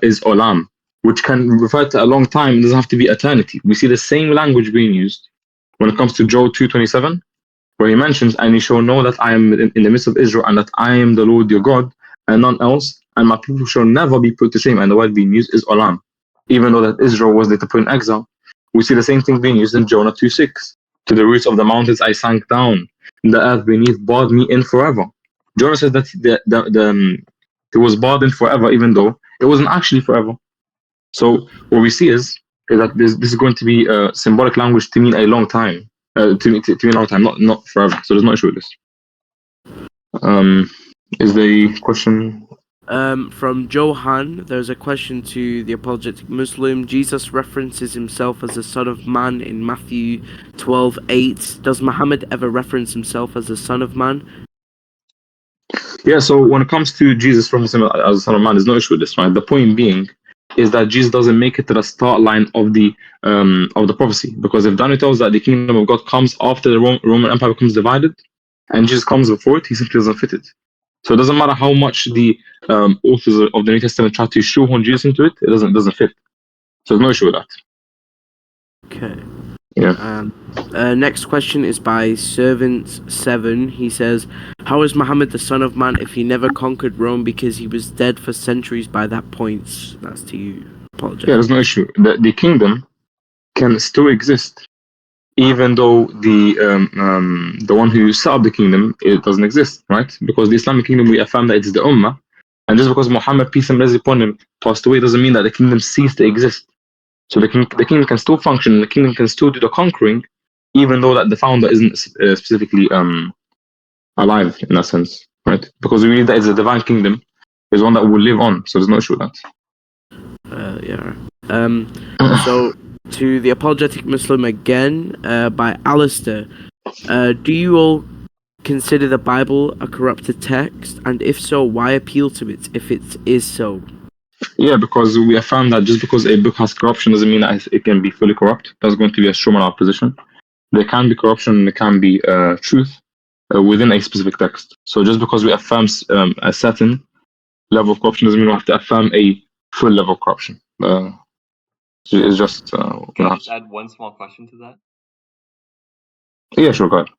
is olam, which can refer to a long time. It doesn't have to be eternity. We see the same language being used when it comes to Joel 2:27, where he mentions, "And you shall know that I am in the midst of Israel, and that I am the Lord your God, and none else, and my people shall never be put to shame." And the word being used is olam. even though that Israel was later put in exile. We see the same thing being used in Jonah 2:6. To the roots of the mountains I sank down, the earth beneath barred me in forever. Jonah says that it was barred in forever, even though it wasn't actually forever. So what we see is that this is going to be a symbolic language to mean a long time, to mean a long time, not forever. So there's no issue with this. Is the question? From Johan, there's a question to the apologetic Muslim. Jesus references himself as the Son of Man in Matthew 12:8. Does Muhammad ever reference himself as the Son of Man? Yeah. So when it comes to Jesus referencing him as the Son of Man, there's no issue with this, right? The point being is that Jesus doesn't make it to the start line of the prophecy, because if Daniel tells that the kingdom of God comes after the Roman Empire becomes divided, and Jesus comes before it, he simply doesn't fit it. So it doesn't matter how much the authors of the New Testament try to shoehorn Jesus into it; it doesn't fit. So there's no issue with that. Okay. Yeah. Next question is by Servant7. He says, how is Muhammad the Son of Man if he never conquered Rome because he was dead for centuries by that point? That's to you. Apologize. Yeah, there's no issue. The kingdom can still exist, even though the one who set up the kingdom, it doesn't exist, right? Because the Islamic kingdom, we affirm that it's the Ummah, and just because Muhammad, peace and blessings upon him, passed away, doesn't mean that the kingdom ceased to exist. So the kingdom can still function, the kingdom can still do the conquering, even though that the founder isn't specifically alive in that sense, right? Because we believe that it's a divine kingdom, is one that will live on. So there's no issue with that. Yeah. So to the apologetic Muslim again, by Alistair. Do you all consider the Bible a corrupted text? And if so, why appeal to it if it is so? Yeah, because we affirm that just because a book has corruption doesn't mean that it can be fully corrupt. That's going to be a straw man position. There can be corruption and there can be truth within a specific text. So just because we affirm a certain level of corruption doesn't mean we have to affirm a full level of corruption. It's just... Can I just add one small question to that? Yeah, sure, go ahead.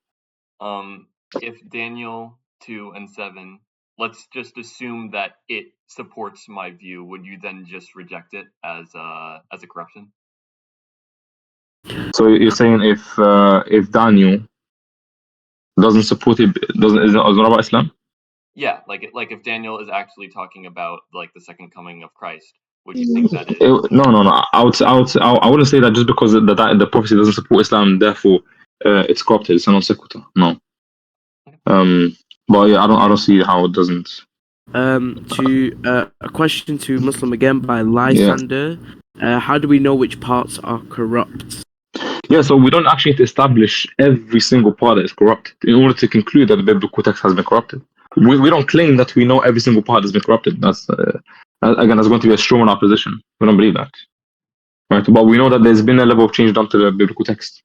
If Daniel 2 and 7, let's just assume that it supports my view, would you then just reject it as a corruption? So you're saying if Daniel doesn't support it, is not about Islam? Yeah, like if Daniel is actually talking about like the second coming of Christ, would you think that is? No. I wouldn't say that just because the prophecy doesn't support Islam, therefore it's corrupted. It's a non sequitur. No. But yeah, I don't see how it doesn't. To a question to Muslim again by Lysander. Yeah. How do we know which parts are corrupt? Yeah, so we don't actually have to establish every single part that is corrupt in order to conclude that the biblical text has been corrupted. We don't claim that we know every single part has been corrupted. That's again, that's going to be a straw in our position. We don't believe that, right? But we know that there's been a level of change done to the biblical text.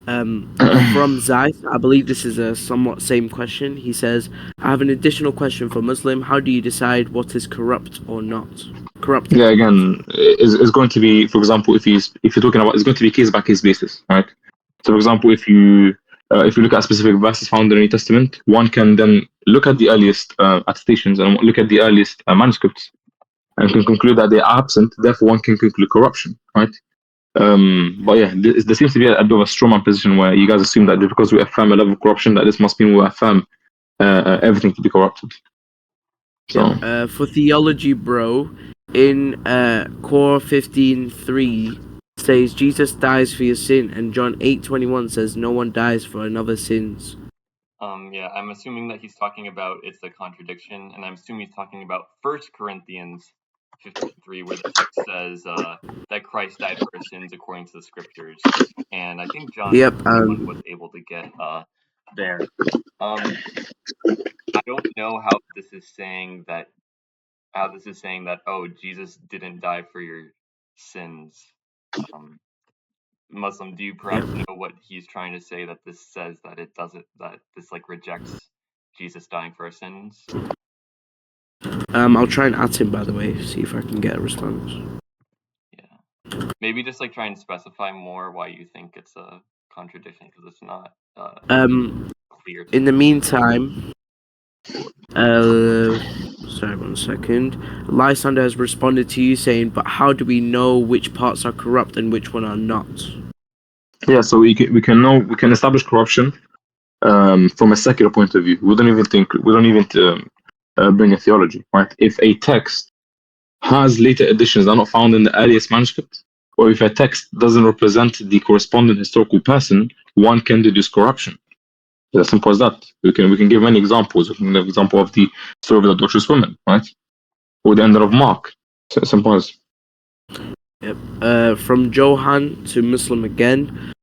From Zeiss, I believe this is a somewhat same question. He says, I have an additional question for Muslim. How do you decide what is corrupt or not? Corrupt. Yeah, again, it's going to be, for example, if you're talking about, it's going to be case by case basis, right? So, for example, if you look at specific verses found in the New Testament, one can then look at the earliest attestations and look at the earliest manuscripts and can conclude that they are absent. Therefore, one can conclude corruption, right? But yeah, there seems to be a bit of a straw man position where you guys assume that because we affirm a level of corruption, that this must mean we affirm everything to be corrupted. So for theology, bro, in Core 15:3 says Jesus dies for your sin, and John 8:21 says no one dies for another's sins. Yeah, I'm assuming that he's talking about it's a contradiction, and I'm assuming he's talking about 1 Corinthians 15:3, where the text says that Christ died for our sins according to the scriptures, and I think John was able to get there. I don't know how this is saying that. Oh, Jesus didn't die for your sins. Muslim, do you perhaps know what he's trying to say that this says that it doesn't, that this like rejects Jesus dying for our sins? I'll try and at him, by the way, see if I can get a response. Yeah, maybe just like try and specify more why you think it's a contradiction, because it's not clear. In the meantime, Sorry, 1 second. Lysander has responded to you saying, but how do we know which parts are corrupt and which one are not? Yeah, so we can establish corruption from a secular point of view. We don't even bring a theology, right? If a text has later additions that are not found in the earliest manuscript, or if a text doesn't represent the corresponding historical person, one can deduce corruption. It's as simple as that. We can give many examples. We can give an example of the story of the adulterous woman, right? Or the end of Mark. So as simple as. Yep. From Johan to Muslim again.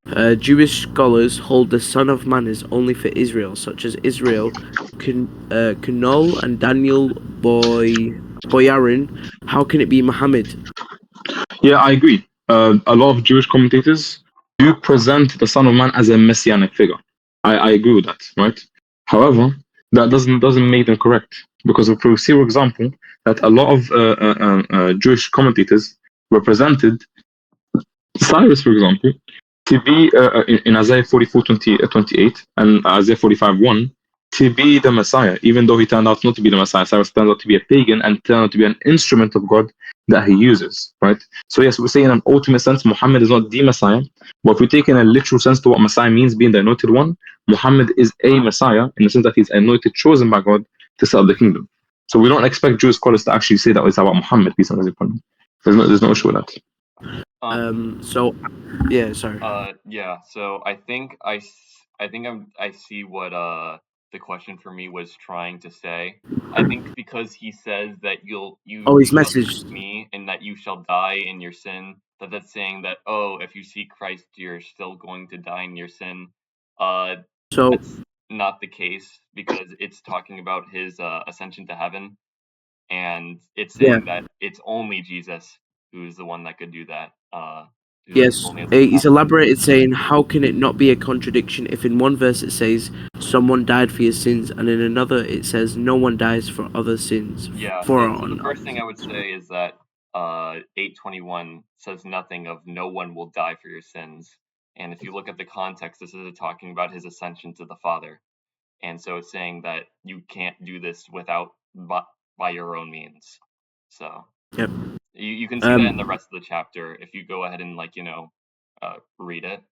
Jewish scholars hold the Son of Man is only for Israel, such as Israel, Kunal and Daniel Boyarin. How can it be Muhammad? Yeah, I agree. A lot of Jewish commentators do present the Son of Man as a messianic figure. I agree with that, right? However, that doesn't make them correct, because if we see, for example, that a lot of Jewish commentators represented Cyrus, for example, to be in Isaiah 44:28 and Isaiah 45:1 to be the Messiah, even though he turned out not to be the Messiah. Cyrus turned out to be a pagan and turned out to be an instrument of God that he uses, right? So yes, we say in an ultimate sense, Muhammad is not the Messiah, but if we take in a literal sense to what Messiah means, being the anointed one, Muhammad is a Messiah in the sense that he's anointed, chosen by God to set up the kingdom. So we don't expect Jewish scholars to actually say that it's about Muhammad, peace and blessings upon him. There's no issue with that. So, yeah, sorry. Yeah. So I think I see what the question for me was trying to say. I think because he says that you his shall message. seek me and that you shall die in your sin. That's saying that, oh, if you seek Christ, you're still going to die in your sin. So That's not the case, because it's talking about his ascension to heaven, and it's saying that it's only Jesus who's the one that could do that. yes, he's elaborated saying, how can it not be a contradiction if in one verse it says someone died for your sins and in another it says no one dies for other sins? Yeah. For So the first thing I would say is that 8:21 says nothing of no one will die for your sins. And if you look at the context, this is talking about his ascension to the Father. And so it's saying that you can't do this without by your own means. So Yep. you can see that in the rest of the chapter if you go ahead and read it.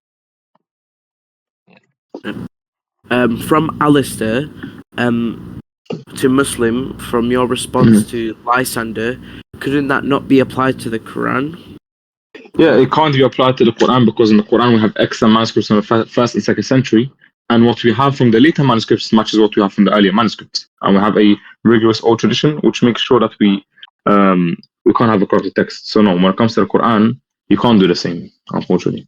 Yeah. From Alistair, to Muslim, from your response to Lysander, couldn't that not be applied to the Quran? Yeah, it can't be applied to the Quran because in the Quran we have extra manuscripts from the first and second century, and what we have from the later manuscripts matches what we have from the earlier manuscripts, and we have a rigorous old tradition which makes sure that we can't have a corrupted text. So no, when it comes to the Quran, you can't do the same, unfortunately.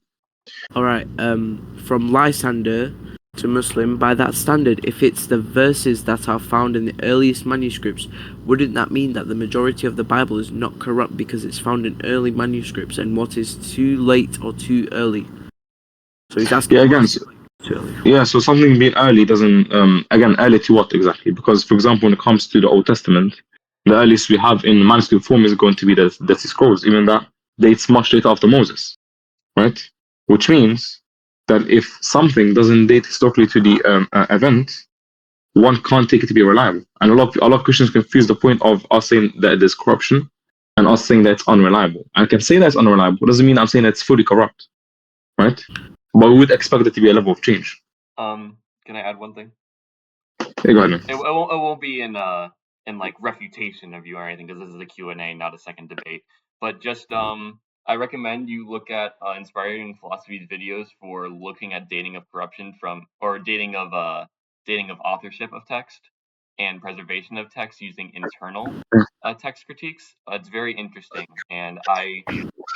All right. From Lysander to Muslim, by that standard, if it's the verses that are found in the earliest manuscripts, wouldn't that mean that the majority of the Bible is not corrupt because it's found in early manuscripts, and what is too late or too early? So he's asking. Yeah, again. Yeah, so something being early doesn't again, early to what exactly? Because for example, when it comes to the Old Testament, the earliest we have in manuscript form is going to be the Dead Sea Scrolls, even that dates much later after Moses, right? Which means that if something doesn't date historically to the event, one can't take it to be reliable. And a lot of Christians confuse the point of us saying that there's corruption and us saying that it's unreliable. I can say that it's unreliable, doesn't mean I'm saying that it's fully corrupt, right? But we would expect it to be a level of change. Can I add one thing? Hey, go ahead. It won't be in like refutation of you or anything, because this is a Q&A, not a second debate. But just I recommend you look at Inspiring Philosophy's videos for looking at dating of corruption or dating of authorship of text and preservation of text using internal text critiques. It's very interesting, and I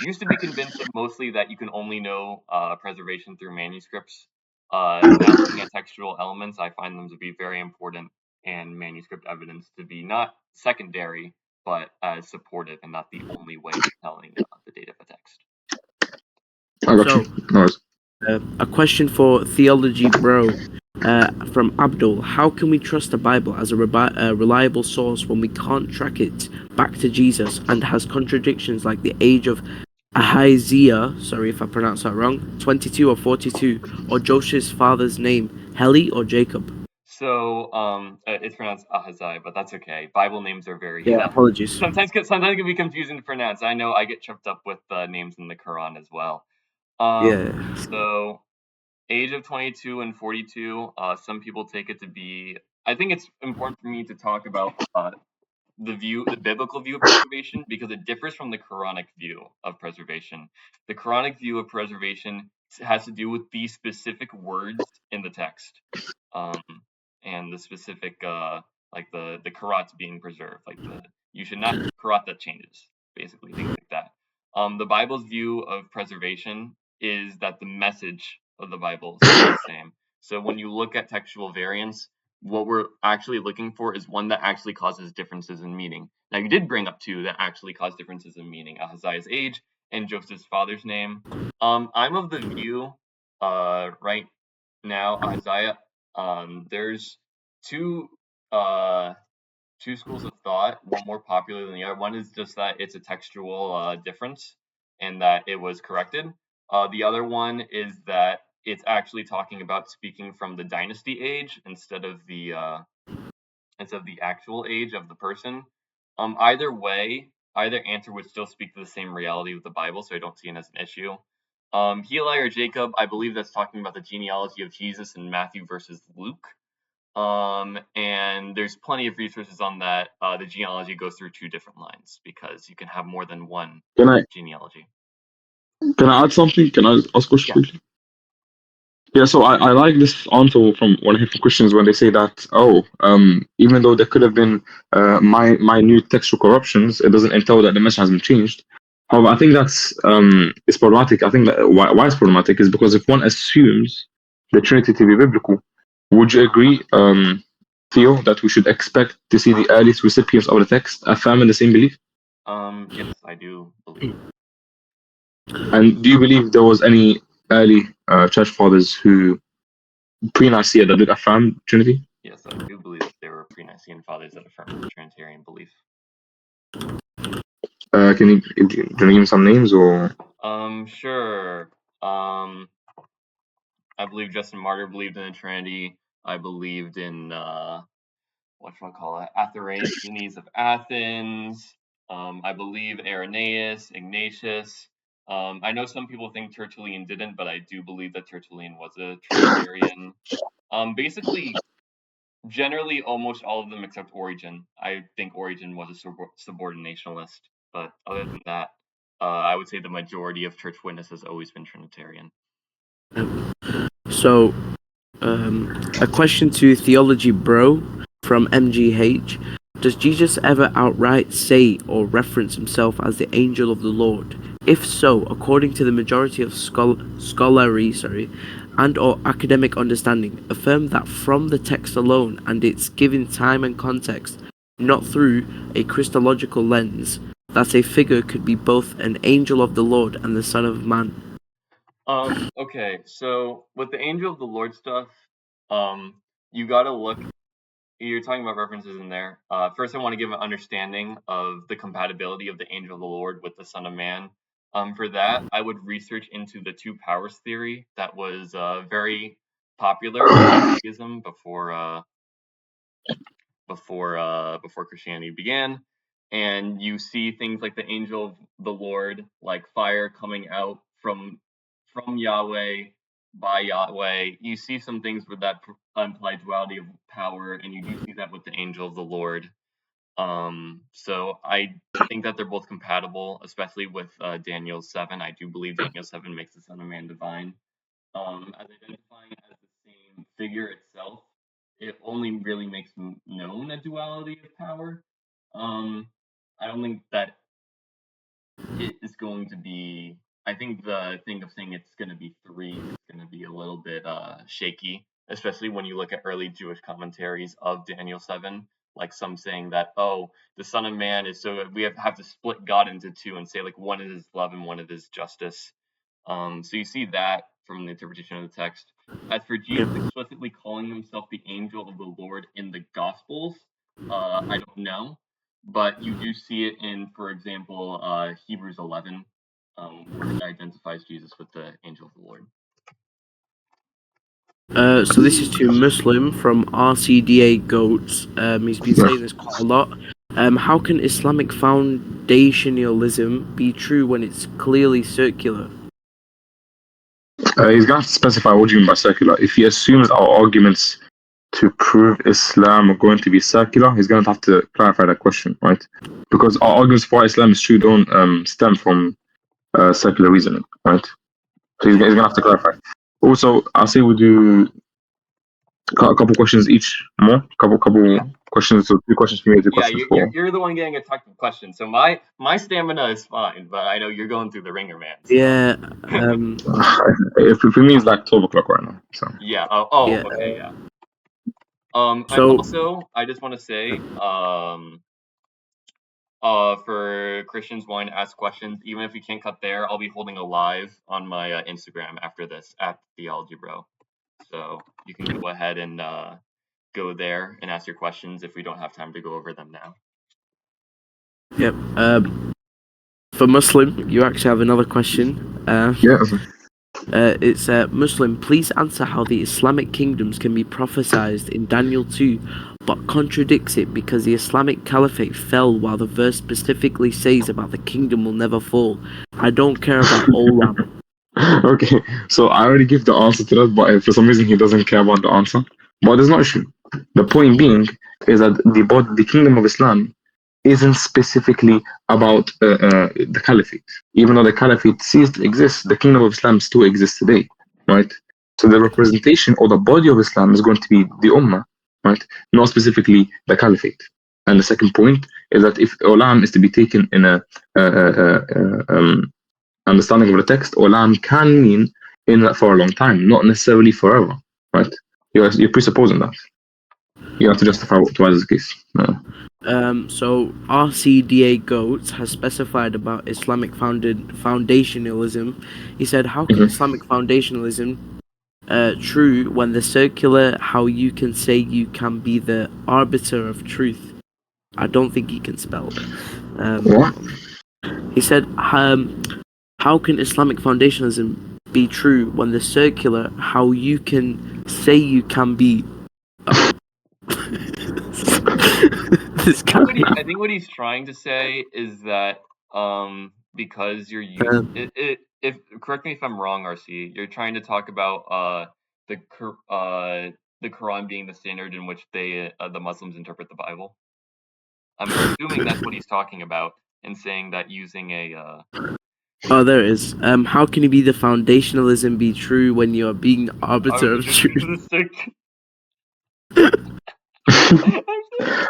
used to be convinced mostly that you can only know preservation through manuscripts. Now looking at textual elements, I find them to be very important, and manuscript evidence to be not secondary, but as supportive and not the only way of telling the date of a text. I got you. Nice. A question for Theology Bro from Abdul. How can we trust the Bible as a reliable source when we can't track it back to Jesus and has contradictions like the age of Ahaziah, sorry if I pronounced that wrong, 22 or 42, or Josh's father's name, Heli or Jacob? So it's pronounced Ahaziah, but that's okay. Bible names are very Yeah, apologies. sometimes can be confusing to pronounce. I know I get tripped up with names in the Quran as well. Yeah. So age of 22 and 42. Some people take it to be. I think it's important for me to talk about the biblical view of preservation, because it differs from the Quranic view of preservation. The Quranic view of preservation has to do with the specific words in the text, um, and the specific like the karat being preserved, like the you should not karat that changes, basically things like that. The Bible's view of preservation is that the message of the Bible stays the same. So when you look at textual variants, what we're actually looking for is one that actually causes differences in meaning. Now, you did bring up two that actually cause differences in meaning: Ahaziah's age and Joseph's father's name. I'm of the view, right now, Ahaziah. There's two uh two schools of thought. One more popular than the other. One is just that it's a textual difference and that it was corrected. The other one is that it's actually talking about speaking from the dynasty age instead of the actual age of the person. Either way, either answer would still speak to the same reality of the Bible, so I don't see it as an issue. Heli or Jacob, I believe that's talking about the genealogy of Jesus in Matthew versus Luke. And there's plenty of resources on that. The genealogy goes through two different lines because you can have more than one Can I genealogy. add something? Can I ask questions Yeah. quickly? Yeah, so I like this answer from when I hear from Christians when they say that, even though there could have been minute textual corruptions, it doesn't entail that the message has been changed. However, I think that's it's problematic. I think that why it's problematic is because if one assumes the Trinity to be biblical, would you agree, Theo, that we should expect to see the earliest recipients of the text affirm in the same belief? Yes, I do believe. And do you believe there was any early church fathers who pre-Nicaea that did affirm Trinity? Yes, I do believe that there were pre-Nicene fathers that affirmed the Trinitarian belief. Can you give me some names or? Sure. I believe Justin Martyr believed in the Trinity. I believed in Athanasius of Athens. I believe Irenaeus, Ignatius. I know some people think Tertullian didn't, but I do believe that Tertullian was a Trinitarian. Basically, generally, almost all of them except Origen. I think Origen was a subordinationalist, but other than that, I would say the majority of church witness has always been Trinitarian. So, a question to Theology Bro from MGH. Does Jesus ever outright say or reference himself as the angel of the Lord? If so, according to the majority of scholarly and or academic understanding, affirm that from the text alone and its given time and context, not through a Christological lens, that a figure could be both an angel of the Lord and the Son of Man. Okay, so with the angel of the Lord stuff, you gotta look. You're talking about references in there. First, I want to give an understanding of the compatibility of the angel of the Lord with the Son of Man. For that, I would research into the two powers theory that was very popular in Judaism before Christianity began. And you see things like the angel of the Lord, like fire coming out from Yahweh by Yahweh. You see some things with that implied duality of power, and you do see that with the angel of the Lord. So I think that they're both compatible, especially with Daniel 7. I do believe Daniel 7 makes the Son of Man divine. As identifying as the same figure itself, it only really makes known a duality of power. I don't think that it is going to be. I think the thing of saying it's going to be three is going to be a little bit shaky, especially when you look at early Jewish commentaries of Daniel 7. Like some saying that, oh, the Son of Man is so we have to split God into two and say like one is his love and one is his justice. So you see that from the interpretation of the text. As for Jesus explicitly calling himself the angel of the Lord in the Gospels, I don't know, but you do see it in, for example, Hebrews 11, where it identifies Jesus with the angel of the Lord. So this is to Muslim from RCDA Goats. He's been saying this quite a lot. How can Islamic foundationalism be true when it's clearly circular? He's going to specify what do you mean by circular. If he assumes our arguments to prove Islam are going to be circular, he's going to have to clarify that question, right? Because our arguments for Islam is true don't stem from circular reasoning, right? So he's going to have to clarify. Also, I'll say we do a couple questions each more. Couple questions. So 2 questions for me, 2 Yeah, questions for. you're the one getting a technical question. So my stamina is fine, but I know you're going through the ringer, man. So. Yeah. For me, it's like 12 o'clock right now. So. Yeah. Yeah. Okay. Yeah. And So also, I just want to say, for Christians wanting to ask questions, even if we can't cut there, I'll be holding a live on my Instagram after this at Theology Bro. So you can go ahead and go there and ask your questions if we don't have time to go over them now. yep. For Muslim, you actually have another question. Yeah. It's Muslim. Please answer how the Islamic kingdoms can be prophesied in Daniel 2, but contradicts it because the Islamic Caliphate fell, while the verse specifically says about the kingdom will never fall. I don't care about Olam. Okay, so I already give the answer to that, but for some reason he doesn't care about the answer. But there's no issue. The point being is that the kingdom of Islam isn't specifically about the caliphate. Even though the caliphate ceased to exist, the kingdom of Islam still exists today, right? So the representation or the body of Islam is going to be the ummah, right? Not specifically the caliphate. And the second point is that if ulam is to be taken in a understanding of the text, ulam can mean for a long time, not necessarily forever, right? You're presupposing that. You have to justify why is the case. So RCDA Goats has specified about Islamic foundationalism. He said, how can Islamic foundationalism true when the circular how you can say you can be the arbiter of truth? I don't think he can spell. What? He said, how can Islamic foundationalism be true when the circular how you can say you can be this I think what he's trying to say is that because you're using if correct me if I'm wrong, RC, you're trying to talk about the Quran being the standard in which the Muslims interpret the Bible. I'm assuming that's what he's talking about and saying that using a Oh, there it is. How can you be the foundationalism be true when you're being the arbiter of truth?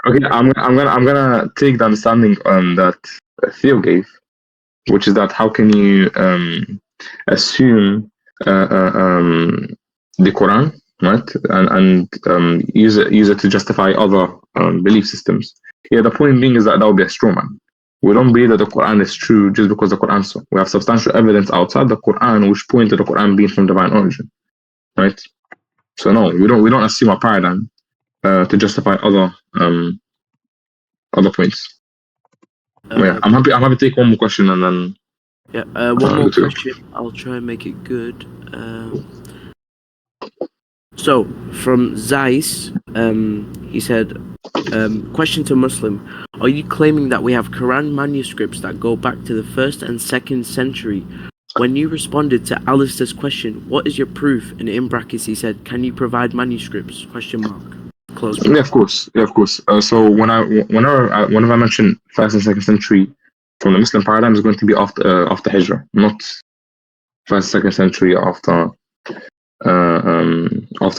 Okay, I'm gonna take the understanding that Theo gave, which is that how can you assume the Quran, right, and use it to justify other belief systems. Yeah, the point being is that would be a straw man. We don't believe that the Quran is true just because the Quran is so. We have substantial evidence outside the Quran which point to the Quran being from divine origin, right? So no, we don't assume a paradigm to justify other points. Yeah, I'm happy to take one more question and then one more question. I'll try and make it good. So from Zeiss, he said, question to Muslim: are you claiming that we have Quran manuscripts that go back to the 1st and 2nd century? When you responded to Alistair's question, what is your proof? And in brackets he said, can you provide manuscripts? Question mark. Close bracket. Yeah, of course. So whenever I mention 1st and 2nd century from the Muslim paradigm, is going to be after Hijrah, not 1st, 2nd century after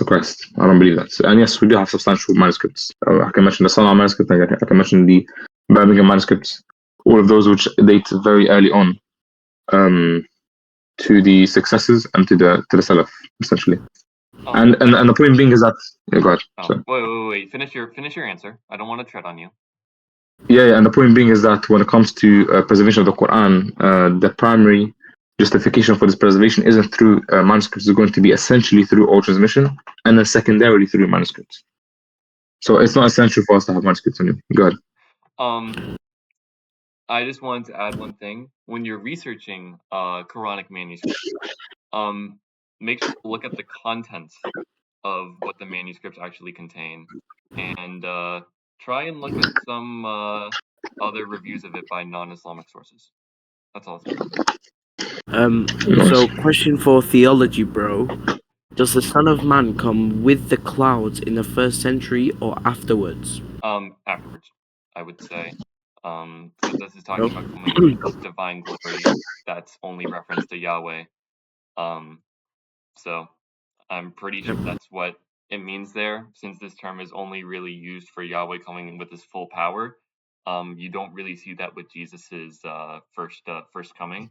Christ. I don't believe that. And yes, we do have substantial manuscripts. I can mention the Sana'a manuscript. I can mention the Birmingham manuscripts. All of those which date very early on to the successors and to the Salaf, essentially. And the point being is that go ahead. Wait. Finish your answer. I don't want to tread on you. Yeah, and the point being is that when it comes to preservation of the Quran, the primary justification for this preservation isn't through manuscripts. It's going to be essentially through oral transmission, and then secondarily through manuscripts. So it's not essential for us to have manuscripts on you. Go ahead. I just wanted to add one thing. When you're researching Quranic manuscripts, make sure to look at the contents of what the manuscripts actually contain, and try and look at some other reviews of it by non-Islamic sources. That's all I'll say. So question for theology, bro. Does the Son of Man come with the clouds in the first century or afterwards? Afterwards, I would say. Since this is talking about coming with this divine glory that's only reference to Yahweh. So I'm pretty sure that's what it means there, since this term is only really used for Yahweh coming in with his full power. You don't really see that with Jesus's first coming,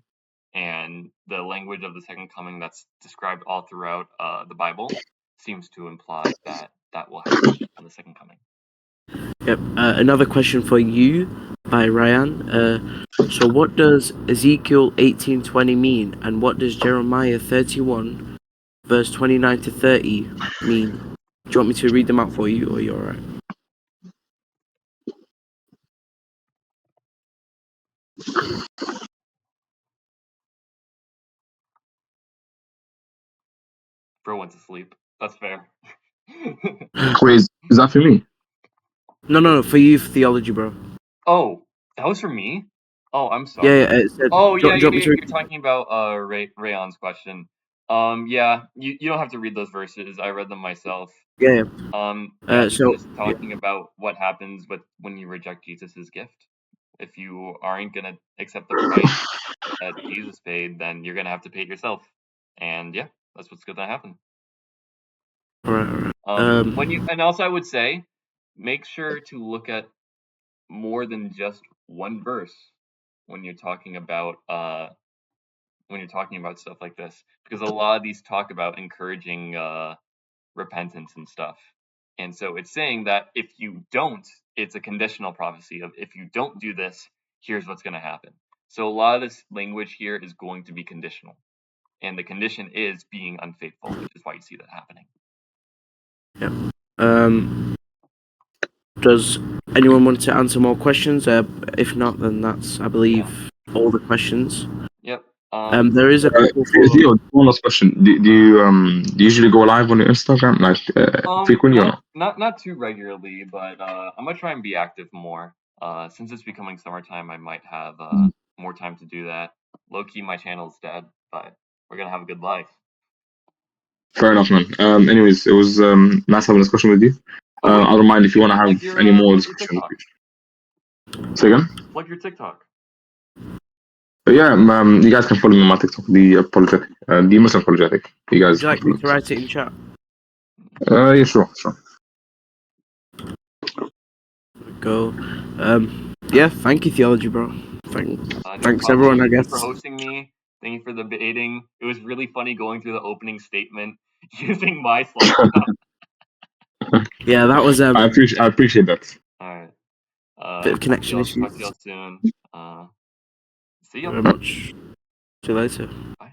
and the language of the second coming that's described all throughout the Bible seems to imply that that will happen on the second coming. Yep. Another question for you by Ryan. So what does Ezekiel 18:20 mean, and what does Jeremiah 31, verse 29 to 30 mean? Do you want me to read them out for you, or you're alright? Bro went to sleep. That's fair. Wait, is that for me? No, for you, for theology, bro. Oh, that was for me? Oh, I'm sorry. Yeah, it said, Oh, do yeah, you want me to read? you're talking about Rayon's question. Yeah, you don't have to read those verses. I read them myself. Yeah. Yeah, this So is talking about what happens when you reject Jesus's gift. If you aren't gonna accept the price that Jesus paid, then you're gonna have to pay it yourself. And yeah, that's what's gonna happen. alright. When you, and also I would say, make sure to look at more than just one verse when you're talking about stuff like this, because a lot of these talk about encouraging repentance and stuff, and so it's saying that if you don't, it's a conditional prophecy of if you don't do this, here's what's going to happen. So a lot of this language here is going to be conditional, and the condition is being unfaithful, which is why you see that happening. Does anyone want to answer more questions? If not, then that's, I believe, all the questions. Yep. There is a couple for... Theo, one last question. Do you usually go live on your Instagram, like frequently or not? Not too regularly, but I'm gonna try and be active more. Since it's becoming summertime, I might have more time to do that. Low key, my channel's dead, but we're gonna have a good life. Fair enough, man. Anyways, it was nice having a discussion with you. I don't mind if you want to have any more discussion. Say again? Plug your TikTok. But yeah, you guys can follow me on my TikTok, the apologetic, the Muslim apologetic. You guys. Would you like me to write it in chat? Yeah, sure. Go. Yeah, thank you, Theology, bro. Thanks, everyone, I guess. Thank you for hosting me. Thank you for the debating. It was really funny going through the opening statement using my slide. Yeah, that was... I appreciate that. Alright. Bit of connection issues. Talk to y'all soon. See you. Very much. See you later. Bye.